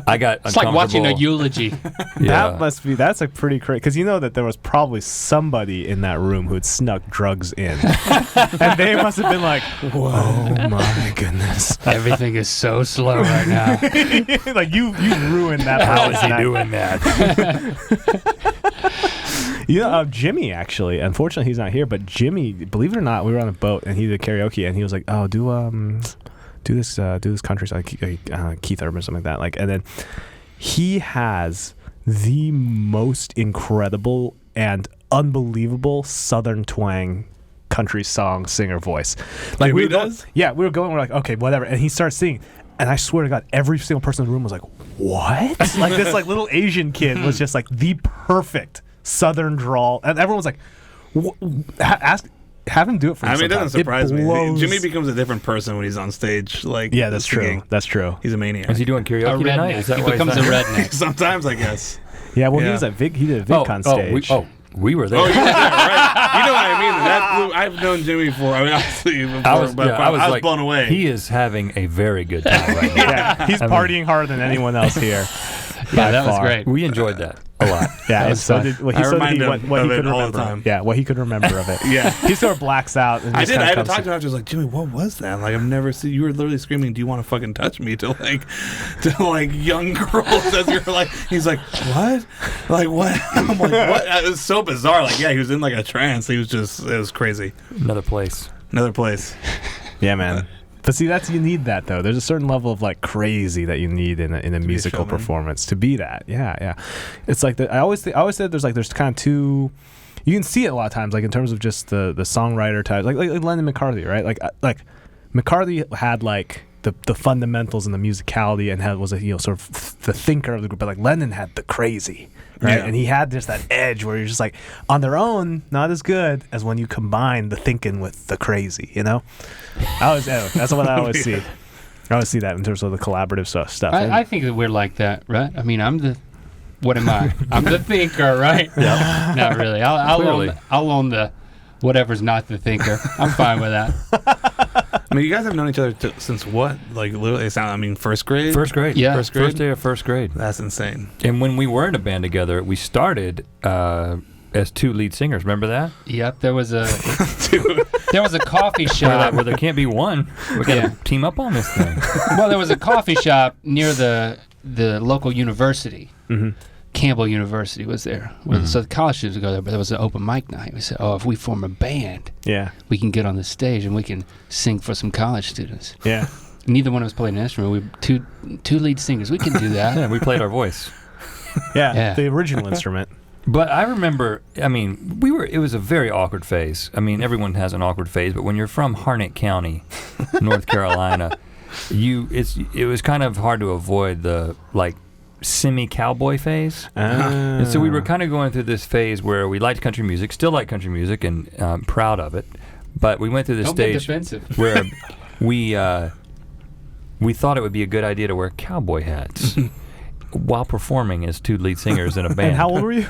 I got It's like watching a eulogy. Yeah. That's a pretty crazy, because that there was probably somebody in that room who had snuck drugs in. And they must have been like, whoa, oh my goodness. Everything is so slow right now. Like, you ruined that. How is he doing that? Jimmy, actually, unfortunately he's not here, but Jimmy, believe it or not, we were on a boat and he did karaoke, and he was like, oh, do this country song, Keith Urban or something like that. Like, and then he has the most incredible and unbelievable Southern twang country song singer voice. Like, we were like, okay, whatever. And he starts singing, and I swear to God, every single person in the room was like, what? Like, this like little Asian kid was just like the perfect Southern drawl, and everyone was like, have him do it for me. I mean, it doesn't surprise me. Jimmy becomes a different person when he's on stage. Like, yeah, that's singing. true. That's true. He's a maniac. Is he doing karaoke tonight? He becomes a redneck. Sometimes, I guess. Yeah, well, he was at He did a VidCon stage. We were there. Oh, you were there, right? You know what I mean? I've known Jimmy before. I mean, obviously before, I was blown away. He is having a very good time right now. Yeah, he's partying harder than anyone else here. Yeah, that was great. We enjoyed that a lot. Yeah, and so did what he could remember. Time. Yeah, what he could remember of it. Yeah, he sort of blacks out. And I had to talk to him after. I was like, Jimmy, what was that? Like, I've never seen. You were literally screaming, "Do you want to fucking touch me?" to young girls as you're like. He's like, what? Like what? I'm like, what? It was so bizarre. Like, yeah, he was in like a trance. He was just. It was crazy. Another place. Yeah, man. But see, you need that though. There's a certain level of like crazy that you need in a musical performance to be that. Yeah. It's like I always said there's kind of two. You can see it a lot of times, like in terms of just the songwriter type, like Lennon McCarthy, right? Like McCarthy had like the fundamentals and the musicality, and was a sort of the thinker of the group, but like Lennon had the crazy. Right, and he had just that edge where you're just like, on their own, not as good as when you combine the thinking with the crazy, That's what I always see. I want to see that in terms of the collaborative stuff. I think that we're like that, right? I mean, what am I? I'm the thinker, right? Yeah. Not really. I'll own the whatever's not the thinker. I'm fine with that. I mean, you guys have known each other since what? Like, literally, first grade? First grade. Yeah. First grade? First day of first grade. That's insane. And when we were in a band together, we started as 2 lead singers. Remember that? Yep. There was a coffee shop where there can't be one. We got to team up on this thing. Well, there was a coffee shop near the local university. Mm-hmm. Campbell University was there. So the college students would go there, but there was an open mic night. We said, if we form a band, we can get on the stage and we can sing for some college students. Yeah. Neither one of us played an instrument. We two lead singers. We can do that. Yeah, we played our voice. Yeah, the original instrument. But I remember, I mean, it was a very awkward phase. I mean, everyone has an awkward phase, but when you're from Harnett County, North Carolina, it was kind of hard to avoid the, like, semi-cowboy phase. And so we were kind of going through this phase where we liked country music, still like country music, and proud of it. But we went through this stage where we thought it would be a good idea to wear cowboy hats while performing as 2 lead singers in a band. And how old were you?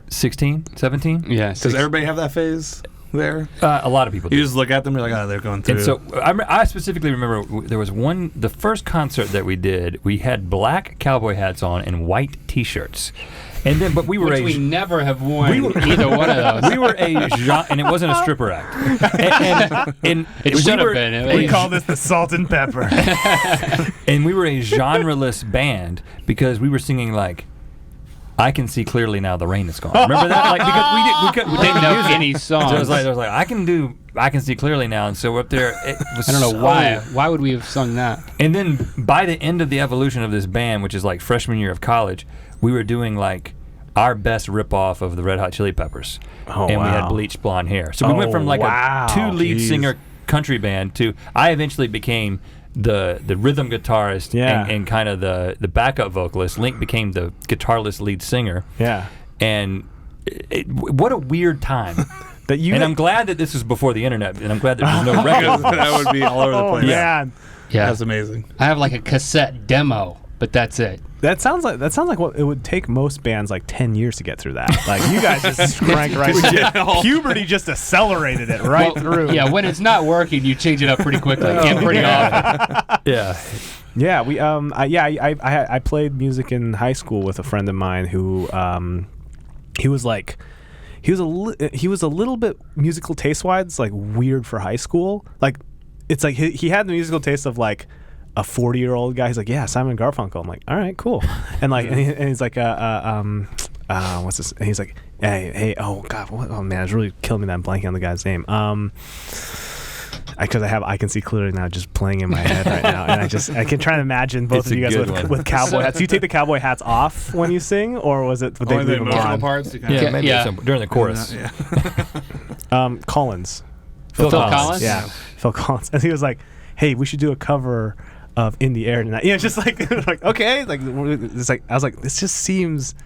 16, 17? Yeah. Does everybody have that phase there? A lot of people do. You just look at them, you're like, they're going through. And so I specifically remember there was the first concert that we did, we had black cowboy hats on and white T-shirts. And then, but we were we never have worn either one of those. We were and it wasn't a stripper act. And it should have been. We call this the salt and pepper. And we were a genre-less band because we were singing like, I can see clearly now the rain is gone. Remember that? Like, because we didn't know any songs. So it was like I can see clearly now, and so we're up there. It was I don't know why. Why would we have sung that? And then by the end of the evolution of this band, which is like freshman year of college, we were doing like our best ripoff of the Red Hot Chili Peppers, and we had bleached blonde hair. So we went from like a 2 lead singer country band to I eventually became the rhythm guitarist and kind of the backup vocalist. Link became the guitarless lead singer. Yeah. And what a weird time. I'm glad that this was before the internet, and I'm glad that there's no record. That would be all over the place. Man. Yeah. That's amazing. I have like a cassette demo, but that's it. That sounds like what it would take most bands like 10 years to get through that. Like you guys just crank right through. Puberty just accelerated it through. Yeah, when it's not working, you change it up pretty quickly and pretty often. Yeah. Yeah, we I played music in high school with a friend of mine who he was a little bit musical taste-wise like weird for high school. Like it's like he had the musical taste of like a 40-year-old guy. He's like, yeah, Simon & Garfunkel. I'm like, all right, cool. And like, and he's like, what's this? And he's like, hey, oh god, oh man, it's really killing me that I'm blanking on the guy's name. Because I can see clearly now, just playing in my head right now, and I can try to imagine both of you guys with cowboy hats. Do you take the cowboy hats off when you sing, or was it only the emotional on? parts? Maybe during the chorus. Collins. Phil Collins. Yeah, Phil Collins, and he was like, hey, we should do a cover of In the Air Tonight. You know, just like okay, like it's like I was like, this just seems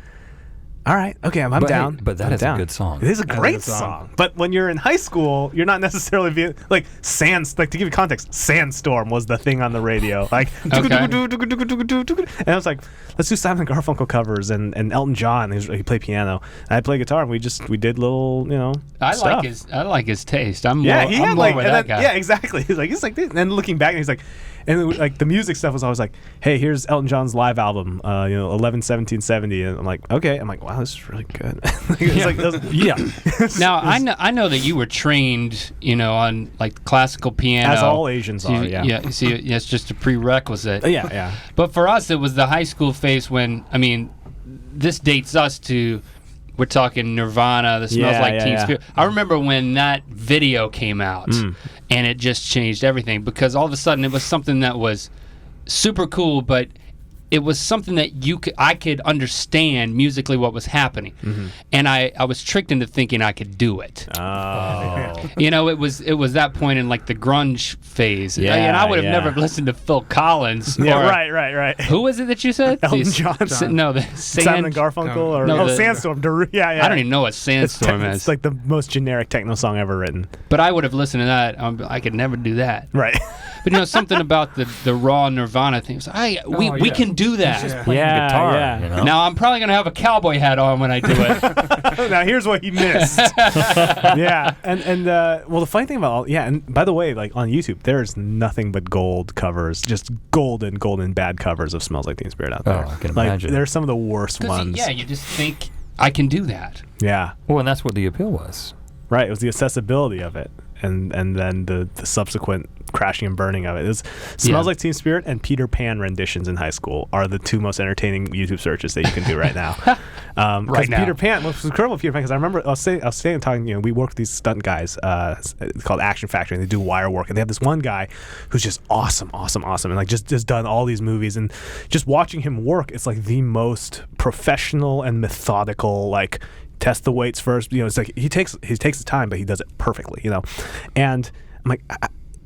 all right. Okay, I'm down. But that is a good song. It is a great song. But when you're in high school, you're not necessarily being like to give you context, Sandstorm was the thing on the radio. Like and I was like, let's do Simon & Garfunkel covers and Elton John. He played piano. And I play guitar, and we did little, stuff. I like his taste. I'm more with that guy. Yeah, exactly. He's like and then looking back, and he's like, and like the music stuff was always like, hey, here's Elton John's live album, 11/17/70, and I'm like, okay. I'm like, wow, this is really good. Now I know that you were trained, on like classical piano, as all Asians are. Yeah. You see, it's just a prerequisite. Yeah. But for us, it was the high school phase when this dates us to. We're talking Nirvana, The Smells Like Teen Spirit. I remember when that video came out, and it just changed everything because all of a sudden it was something that was super cool, but it was something that I could understand musically what was happening, and I was tricked into thinking I could do it. Oh, You know, it was that point in like the grunge phase, Yeah, and I would have yeah. never listened to Phil Collins. yeah, or, right. Who was it that you said? Elton John. No, the Simon and Garfunkel, or No, Sandstorm. Yeah. I don't even know what Sandstorm It's is. like the most generic techno song ever written. But I would have listened to that. I could never do that. Right. But you know, something about the raw Nirvana thing. So we can do that. Yeah, guitar. yeah. You know? Now I'm probably gonna have a cowboy hat on when I do it. Now here's what he missed. Yeah, and well, the funny thing about and by the way, like on YouTube, there's nothing but gold covers, just golden bad covers of "Smells Like Teen Spirit" out there. Oh, I can like, imagine. there's some of the worst ones. Yeah, you just think I can do that. Yeah, Well, and that's what the appeal was. right. It was the accessibility of it, and then the subsequent crashing and burning of it. It was "Smells Like Teen Spirit" and Peter Pan renditions in high school are the two most entertaining YouTube searches that you can do right now. Right now. Peter Pan, what was incredible with Peter Pan, because I remember I was saying talking, we work with these stunt guys, it's called Action Factory, and they do wire work, and they have this one guy who's just awesome, and like just done all these movies, and just watching him work, it's like the most professional and methodical, like test the weights first. It's like he takes his time, but he does it perfectly. And I'm like.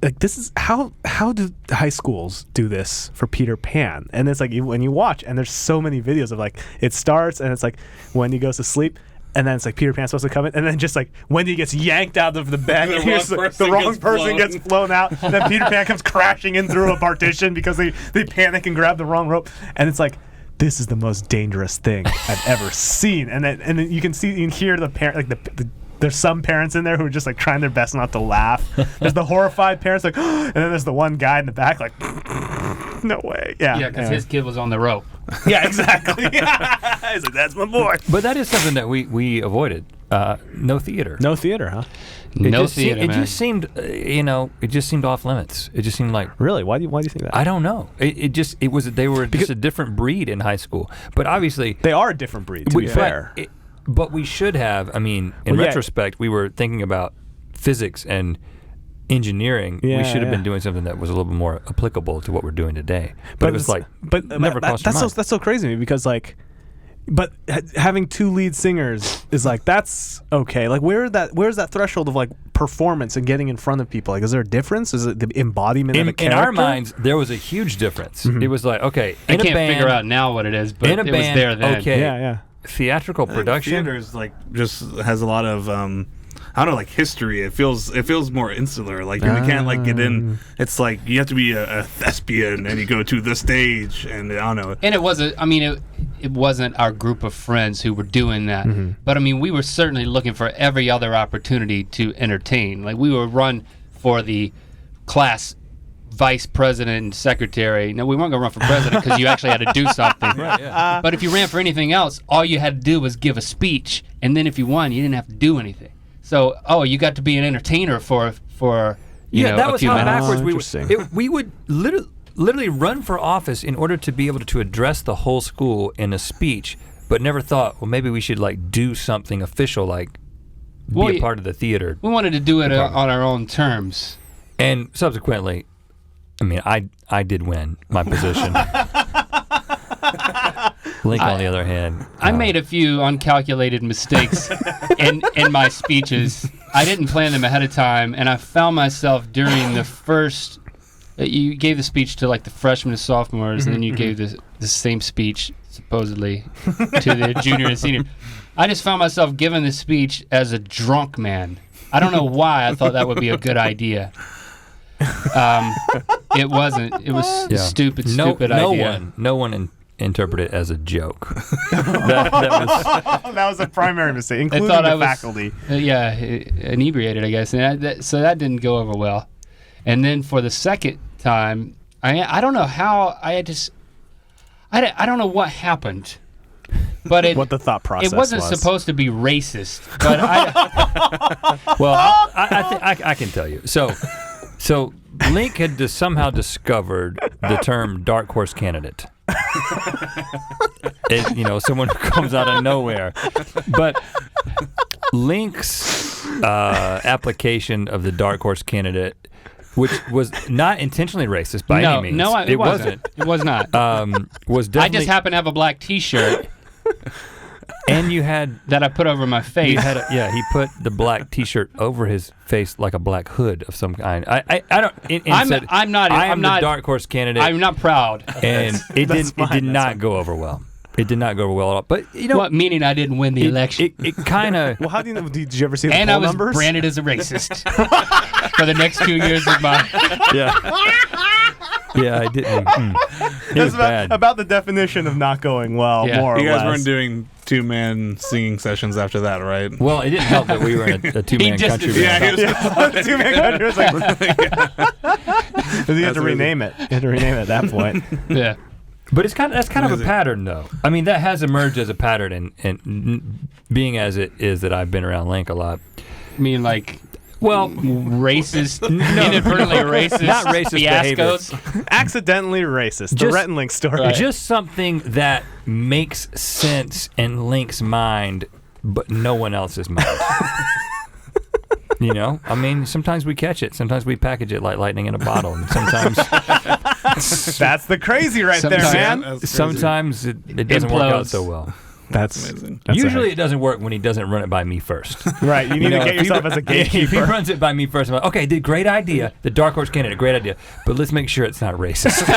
Like this is how do high schools do this for Peter Pan? And it's like when you watch, and there's so many videos of like it starts and it's like Wendy goes to sleep, and then it's like Peter Pan's supposed to come in, and then just like Wendy gets yanked out of the bed, and the wrong person gets flown out, and then Peter Pan comes crashing in through a partition because they panic and grab the wrong rope, and it's like, this is the most dangerous thing I've ever seen. And then you can hear the parent, like there's some parents in there who are just like trying their best not to laugh. There's the horrified parents like, and then there's the one guy in the back like, no way. Yeah, because his kid was on the rope. Yeah, exactly. He's like, that's my boy. But that is something that we avoided. No theater. No theater, huh? No theater, man. It just seemed, it just seemed off limits. It just seemed like. Really? Why do you think that? I don't know. They were just a different breed in high school. But obviously they are a different breed. To be fair. But we should have. I mean, in retrospect, we were thinking about physics and engineering. We should have been doing something that was a little bit more applicable to what we're doing today. But it was like, never crossed your mind. That's so crazy to me because like. But having two lead singers is like, that's okay. Like where's that threshold of like performance and getting in front of people? Like, is there a difference? Is it the embodiment of a character? In our minds, there was a huge difference. It was like, okay, I can't figure out now what it is, but it was there then. Okay, yeah. Theatrical production. Theater's like just has a lot of I don't know, like history. It feels more insular. Like you can't like get in. It's like you have to be a thespian and you go to the stage, and I don't know. And it wasn't. I mean, it wasn't our group of friends who were doing that. But I mean, we were certainly looking for every other opportunity to entertain. Like we would run for the class vice president and secretary. No, we weren't gonna run for president because you actually had to do something. Right, yeah. But if you ran for anything else, all you had to do was give a speech, and then if you won, you didn't have to do anything. So, you got to be an entertainer for you know, that a was few how minutes. backwards we would literally run for office in order to be able to address the whole school in a speech, but never thought, well, maybe we should like do something official, like be a part of the theater. We wanted to do it on our own terms. And subsequently, I mean, I did win my position. Link, on the other hand, I made a few uncalculated mistakes in my speeches. I didn't plan them ahead of time, and I found myself during the first. You gave the speech to like the freshmen and sophomores, and then you gave the same speech supposedly to the junior and senior. I just found myself giving the speech as a drunk man. I don't know why I thought that would be a good idea. It wasn't. It was stupid idea. No one interpreted it as a joke. that was a primary mistake, including the faculty. Inebriated, I guess. And so that didn't go over well. And then for the second time, I don't know how I don't know what happened. But what the thought process it wasn't supposed to be racist. But I can tell you. So Link had somehow discovered the term dark horse candidate. Someone who comes out of nowhere. But Link's application of the dark horse candidate which was not intentionally racist by any means. No, it wasn't. It was not. Was definitely. I just happened to have a black T-shirt. And you had that I put over my face. He put the black T-shirt over his face like a black hood of some kind. I don't. I'm not the dark horse candidate. I'm not proud. And it did not go over well. It did not go over well at all. But you know what? Meaning I didn't win the election. It kind of. Well, how do you know? Did you ever see the poll numbers? And I was branded as a racist for the next 2 years of my. Yeah. Yeah, I didn't. It was bad. About the definition of not going well, more or less. You guys weren't doing 2-man singing sessions after that, right? Well, it didn't help that we were in a 2-man country band. Yeah, 2-man country was like. You had to rename it. You had to rename it at that point. Yeah. But that's kind of a pattern, though. I mean, that has emerged as a pattern, and being as it is that I've been around Link a lot. I mean, like. Well, racist, inadvertently racist, not racist fiascos. behavior. Accidentally racist. The Rhett and Link story. Right. Just something that makes sense in Link's mind, but no one else's mind. You know, I mean, sometimes we catch it. Sometimes we package it like lightning in a bottle, and sometimes that's the crazy right there, man. Sometimes it doesn't work out so well. That's amazing. Usually it doesn't work when he doesn't run it by me first. Right, you need to get yourself as a gatekeeper. If he runs it by me first, I'm like, okay, dude, great idea. The dark horse candidate, great idea. But let's make sure it's not racist.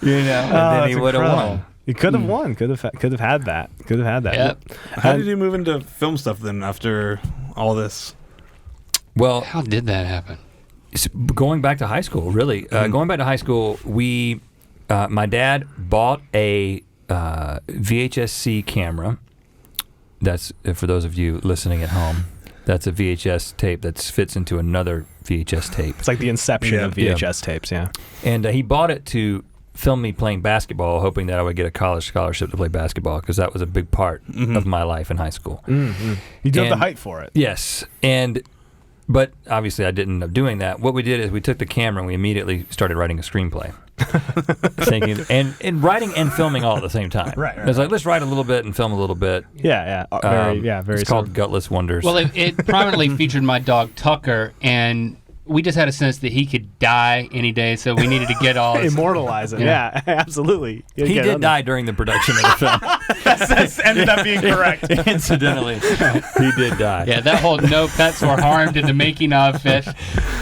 And then he would have won. He could have won. Could have had that. Could have had that. Yep. How did you move into film stuff then after all this? Well, how did that happen? Going back to high school, really. Going back to high school, my dad bought a VHS-C camera. That's, for those of you listening at home, that's a VHS tape that fits into another VHS tape. It's like the inception of VHS tapes, yeah. And he bought it to film me playing basketball, hoping that I would get a college scholarship to play basketball, because that was a big part of my life in high school. Mm-hmm. You do have the height for it. Yes. But obviously I didn't end up doing that. What we did is we took the camera and we immediately started writing a screenplay. Thinking and writing and filming all at the same time. Right. It was like, let's write a little bit and film a little bit. Yeah. Very. It's called Gutless Wonders. Well, it prominently featured my dog Tucker, and we just had a sense that he could die any day, so we needed to get all his... Immortalize him. Yeah, absolutely. He did die during the production of the film. That ended up being correct. Incidentally, he did die. Yeah, that whole no pets were harmed in the making of it.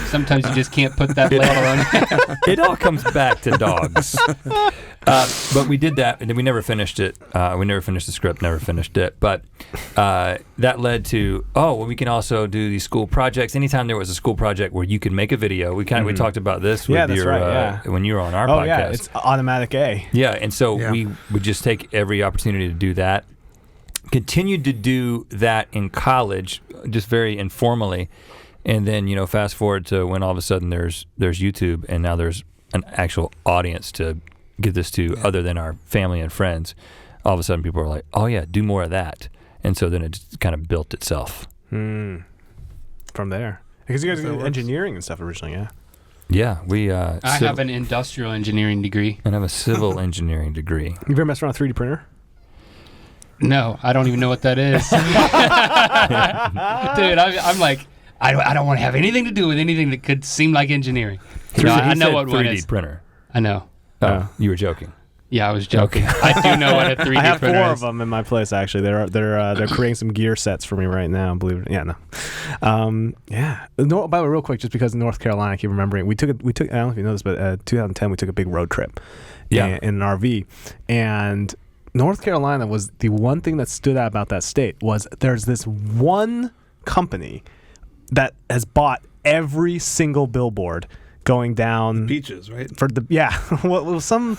Sometimes you just can't put that label on it. It all comes back to dogs. But we did that, and then we never finished it. We never finished the script, never finished it. But that led to, we can also do these school projects. Anytime there was a school project where you could make a video, we talked about this with when you were on our podcast. Yeah, it's automatic A. Yeah, and so we would just take every opportunity to do that. Continued to do that in college, just very informally. And then, fast forward to when all of a sudden there's YouTube, and now there's an actual audience to give this to other than our family and friends. All of a sudden people are like, oh yeah, do more of that. And so then it just kind of built itself. From there. Because you guys did engineering and stuff originally, yeah? Yeah, we... I have an industrial engineering degree. And I have a civil engineering degree. You ever messed around with a 3D printer? No, I don't even know what that is. Dude, I'm like, I don't want to have anything to do with anything that could seem like engineering. I know what one is. 3D printer. I know. Oh, you were joking. Yeah, I was joking. I do know what a 3D printer is. I have 4 of them in my place, actually. They're creating some gear sets for me right now. Believe it. Yeah, no. No. By the way, real quick, just because in North Carolina, I keep remembering we took. I don't know if you know this, but 2010 we took a big road trip. In an RV, and North Carolina was the one thing that stood out about that state was there's this one company that has bought every single billboard going down beaches, right? For the what was what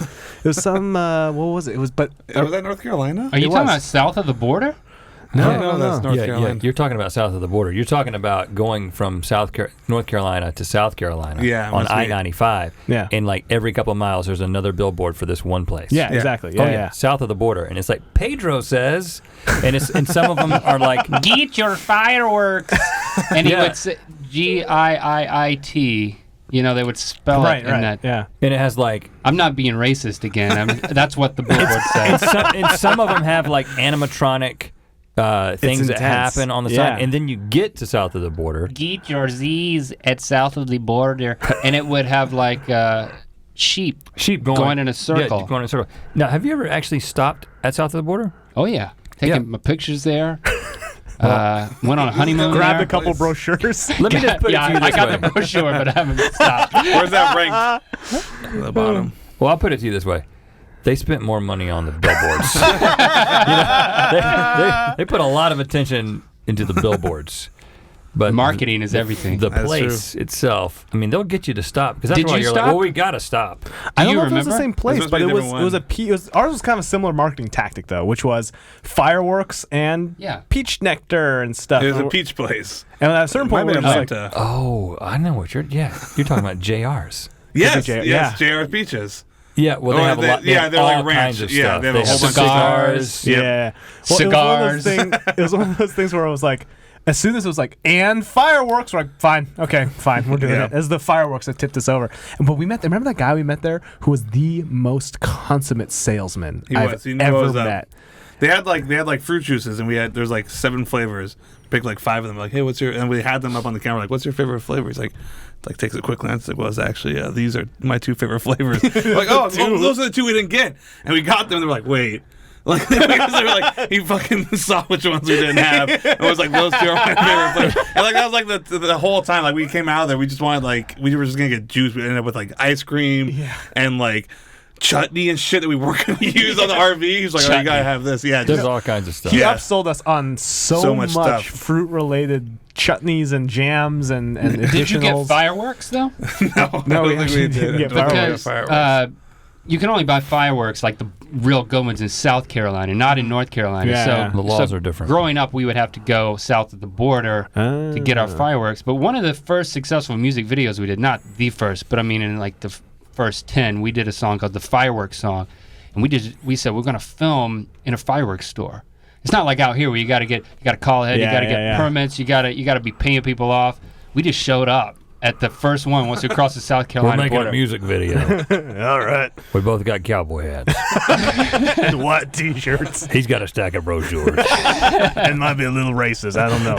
was it? It was was that North Carolina? Are you talking about south of the border? No, that's North Carolina. Yeah, you're talking about south of the border. You're talking about going from North Carolina to South Carolina on I-95. Yeah. And like every couple of miles, there's another billboard for this one place. Yeah, exactly. Yeah. South of the border. And it's like, Pedro says, and some of them are like, get your fireworks. And he would say GIIIT. They would spell it in that. Yeah. And it has like... I'm not being racist again. That's what the billboard says. And some of them have like animatronic things that intense. happen on the side, and then you get to south of the border. Get your Z's at south of the border, and it would have like sheep going in a circle. Yeah, going in a circle. Now, have you ever actually stopped at south of the border? Oh yeah, taking my pictures there. Went on a honeymoon. Grabbed there. a couple brochures. Let me just put it to you this I got way. the brochure, but I haven't stopped. Where's that ranked? At the bottom. Well, I'll put it to you this way. They spent more money on the billboards. They put a lot of attention into the billboards. But marketing is everything. The That's place itself, I mean, they'll get you to stop. Because that's Did why you you're stop? like, well, we got to stop. I don't you know if it was remember? the same place, This but must it be a was different ours was kind of a similar marketing tactic though, which was fireworks and peach nectar and stuff. It was a peach place. And at a certain point, Might we be were in just like, Atlanta. Oh, I know what you're talking about JR's. Yes, J- yes, JR's Peaches. Yeah, well, they Or have a lot. they're all like ranch. kinds of Yeah, stuff. they have a whole bunch of cigars. yeah. Well, Cigars. It was one of those things where I was like, as soon as it was like, and fireworks, we're like, fine, we're doing Yeah. it. As the fireworks that tipped us over. But we met, remember that guy we met there who was the most consummate salesman I've He knew what was ever up. met. They had like fruit juices, and there's like 7 flavors. Picked like 5 of them. Like, hey, what's your? And we had them up on the camera. Like, what's your favorite flavor? He's like takes a quick glance. Like, well, it's actually these are my 2 favorite flavors. We're like, oh, those are the 2 we didn't get, and we got them. They're like, wait. Like, they were like, he fucking saw which ones we didn't have, and was like, those 2 are my favorite flavors. And like that was like the whole time. Like we came out of there, we just wanted we were just gonna get juice. We ended up with like ice cream and like chutney and shit that we weren't going to use on the RV. He's like, oh, you gotta have this. Yeah, There's all kinds of stuff. He upsold us on so much stuff. fruit-related chutneys and jams and additionals. Did you get fireworks though? No, we I don't think actually didn't get Because fireworks. you can only buy fireworks like the real good ones in South Carolina, not in North Carolina. Yeah. So The laws are different. Growing up, we would have to go south of the border to get our fireworks. But one of the first successful music videos we did, not the first, but I mean in like the first 10, we did a song called the Firework Song, and we said we're going to film in a fireworks store. It's not like out here where you got to call ahead, you got to get permits, you got to be paying people off. We just showed up at the first one once we crossed the South We're Carolina making border. a music video. All right. We both got cowboy hats. And white t-shirts. He's got a stack of brochures. And might be a little racist. I don't know.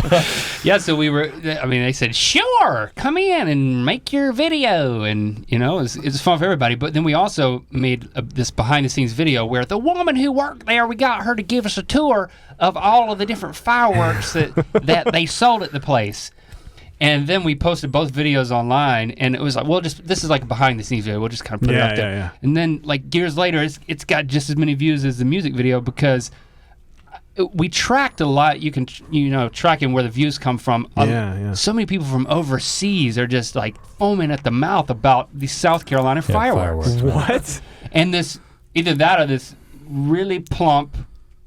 Yeah, so they said, sure, come in and make your video. And, it's fun for everybody. But then we also made this behind-the-scenes video where the woman who worked there, we got her to give us a tour of all of the different fireworks that they sold at the place. And then we posted both videos online, and it was like, this is like a behind-the-scenes video. We'll just kind of put it up there. Yeah. And then, like, years later, it's got just as many views as the music video because we tracked a lot. You can, tracking where the views come from. So many people from overseas are just, like, foaming at the mouth about the South Carolina fireworks. What? And either that or this really plump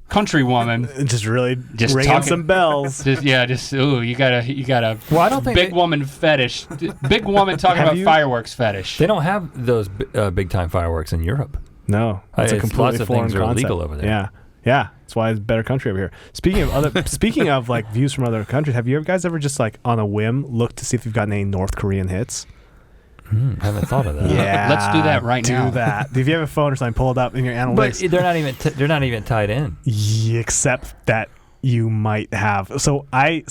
country woman just ringing talking, some bells. you gotta. Well, I don't think big woman fetish. Big woman talking about fireworks fetish. They don't have those big time fireworks in Europe. No, it's a completely lots of foreign things are concept. illegal over there. Yeah. That's why it's a better country over here. Speaking of like views from other countries, have you guys ever just like on a whim looked to see if you've gotten any North Korean hits? I haven't thought of that. Yeah, let's do that right now. Do that. If you have a phone or something, pull it up in your analytics. But they're not even tied in. Except that you might have. So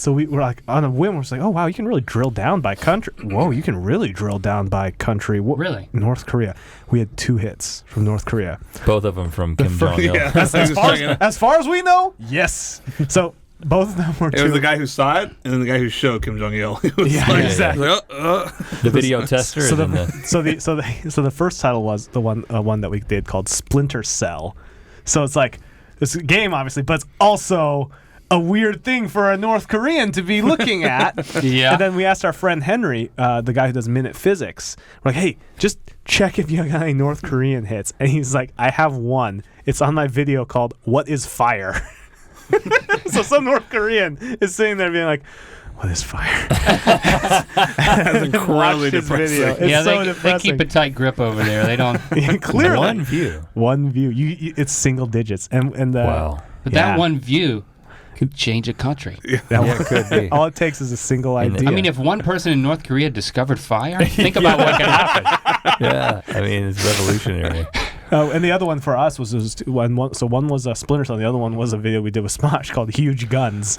we were like on a whim. We're just like, oh wow, you can really drill down by country. Whoa, you can really drill down by country. Really? North Korea. We had 2 hits from North Korea. Both of them from Kim Jong-il. Yeah. As far as we know, yes. So both of them were. It was the guy who saw it, and then the guy who showed Kim Jong-il. Exactly. Like, The video tester. So is the first title was the one that we did called Splinter Cell. So it's like this game, obviously, but it's also a weird thing for a North Korean to be looking at. Yeah. And then we asked our friend Henry, the guy who does Minute Physics, we're like, hey, just check if you got any North Korean hits. And he's like, I have one. It's on my video called What is Fire? So some North Korean is sitting there being like, what is fire? That's incredibly depressing. It's so they depressing. keep a tight grip over there. They don't. Clearly. one view. It's single digits. And Wow. But that one view could change a country. That Yeah, it could be. all it takes is a single idea. I mean, if one person in North Korea discovered fire, think about what could happen. Yeah, I mean, it's revolutionary. Oh, and the other one for us was one. So one was a Splinter Cell, and the other one was a video we did with Smosh called "Huge Guns."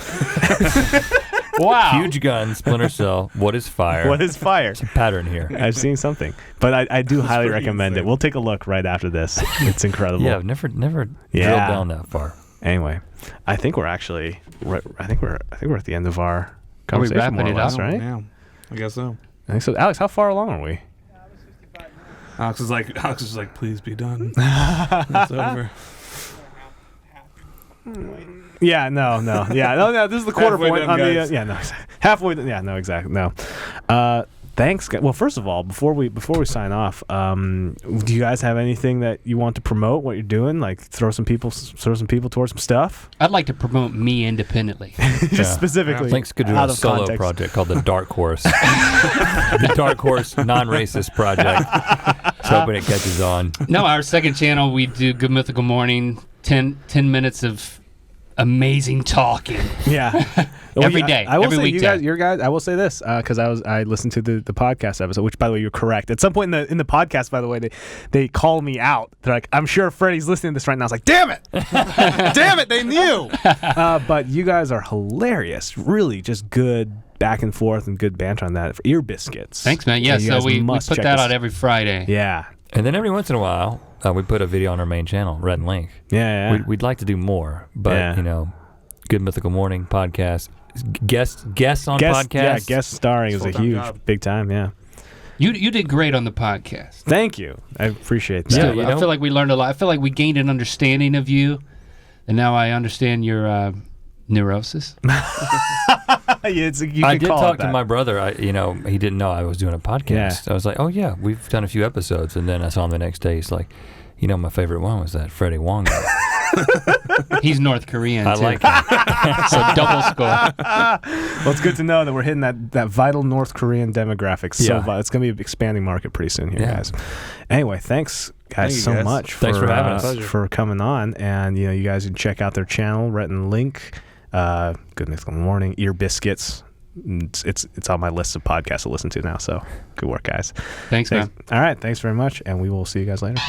Wow. Huge guns, Splinter Cell. What is fire? What is fire? It's a pattern here. I've seen something, but I do highly recommend it. We'll take a look right after this. It's incredible. Yeah, I've never drilled down that far. Anyway, I think we're actually. I think we're at the end of our Are we conversation. wrapping more or it less, up? right? Yeah, I guess so. I think so. Alex, how far along are we? Alex is like, please be done. It's over. Yeah, no. Yeah, no. This is the quarter Halfway point done, on the. guys. Yeah, no. Halfway. Yeah, no, exactly. No. Thanks. Well, first of all, before we sign off, do you guys have anything that you want to promote? What you're doing? Like throw some people towards some stuff. I'd like to promote me independently. Just specifically. Link's could do out a of solo context. project called the Dark Horse. The Dark Horse non-racist project. Just hoping it catches on. No, our second channel, we do Good Mythical Morning, 10 minutes of amazing talking. Yeah. Every day, I will every say weekday. your guys. I will say this because I listened to the podcast episode, which by the way you're correct. At some point in the podcast, by the way, they call me out. They're like, "I'm sure Freddie's listening to this right now." I was like, "Damn it, damn it, they knew." But you guys are hilarious. Really, just good back and forth and good banter on that. For Ear Biscuits. Thanks, man. Yeah, you so guys we must put check that this- out every Friday. Yeah. And then every once in a while, we put a video on our main channel, Rhett and Link. Yeah. We'd like to do more, but Good Mythical Morning podcast, guests on podcasts. Yeah, guest starring is a Full-time huge, job. big time. Yeah. You did great on the podcast. Thank you. I appreciate that. Yeah, Still, I feel like we learned a lot. I feel like we gained an understanding of you, and now I understand your neurosis. I I did talk to my brother. He didn't know I was doing a podcast. Yeah. I was like, oh yeah, we've done a few episodes, and then I saw him the next day. He's like, my favorite one was that Freddie Wong guy. He's North Korean, I too. like him. So double score. Well, it's good to know that we're hitting that vital North Korean demographic. So Yeah. it's going to be an expanding market pretty soon here, Yeah. guys. Anyway, thanks, guys, Thank you, so guys. much Thanks for having us. for coming on. And you guys can check out their channel, Rhett and Link, Good Mythical Morning, Ear Biscuits. It's on my list of podcasts to listen to now. So good work, guys. Thanks, man. All right, thanks very much, and we will see you guys later.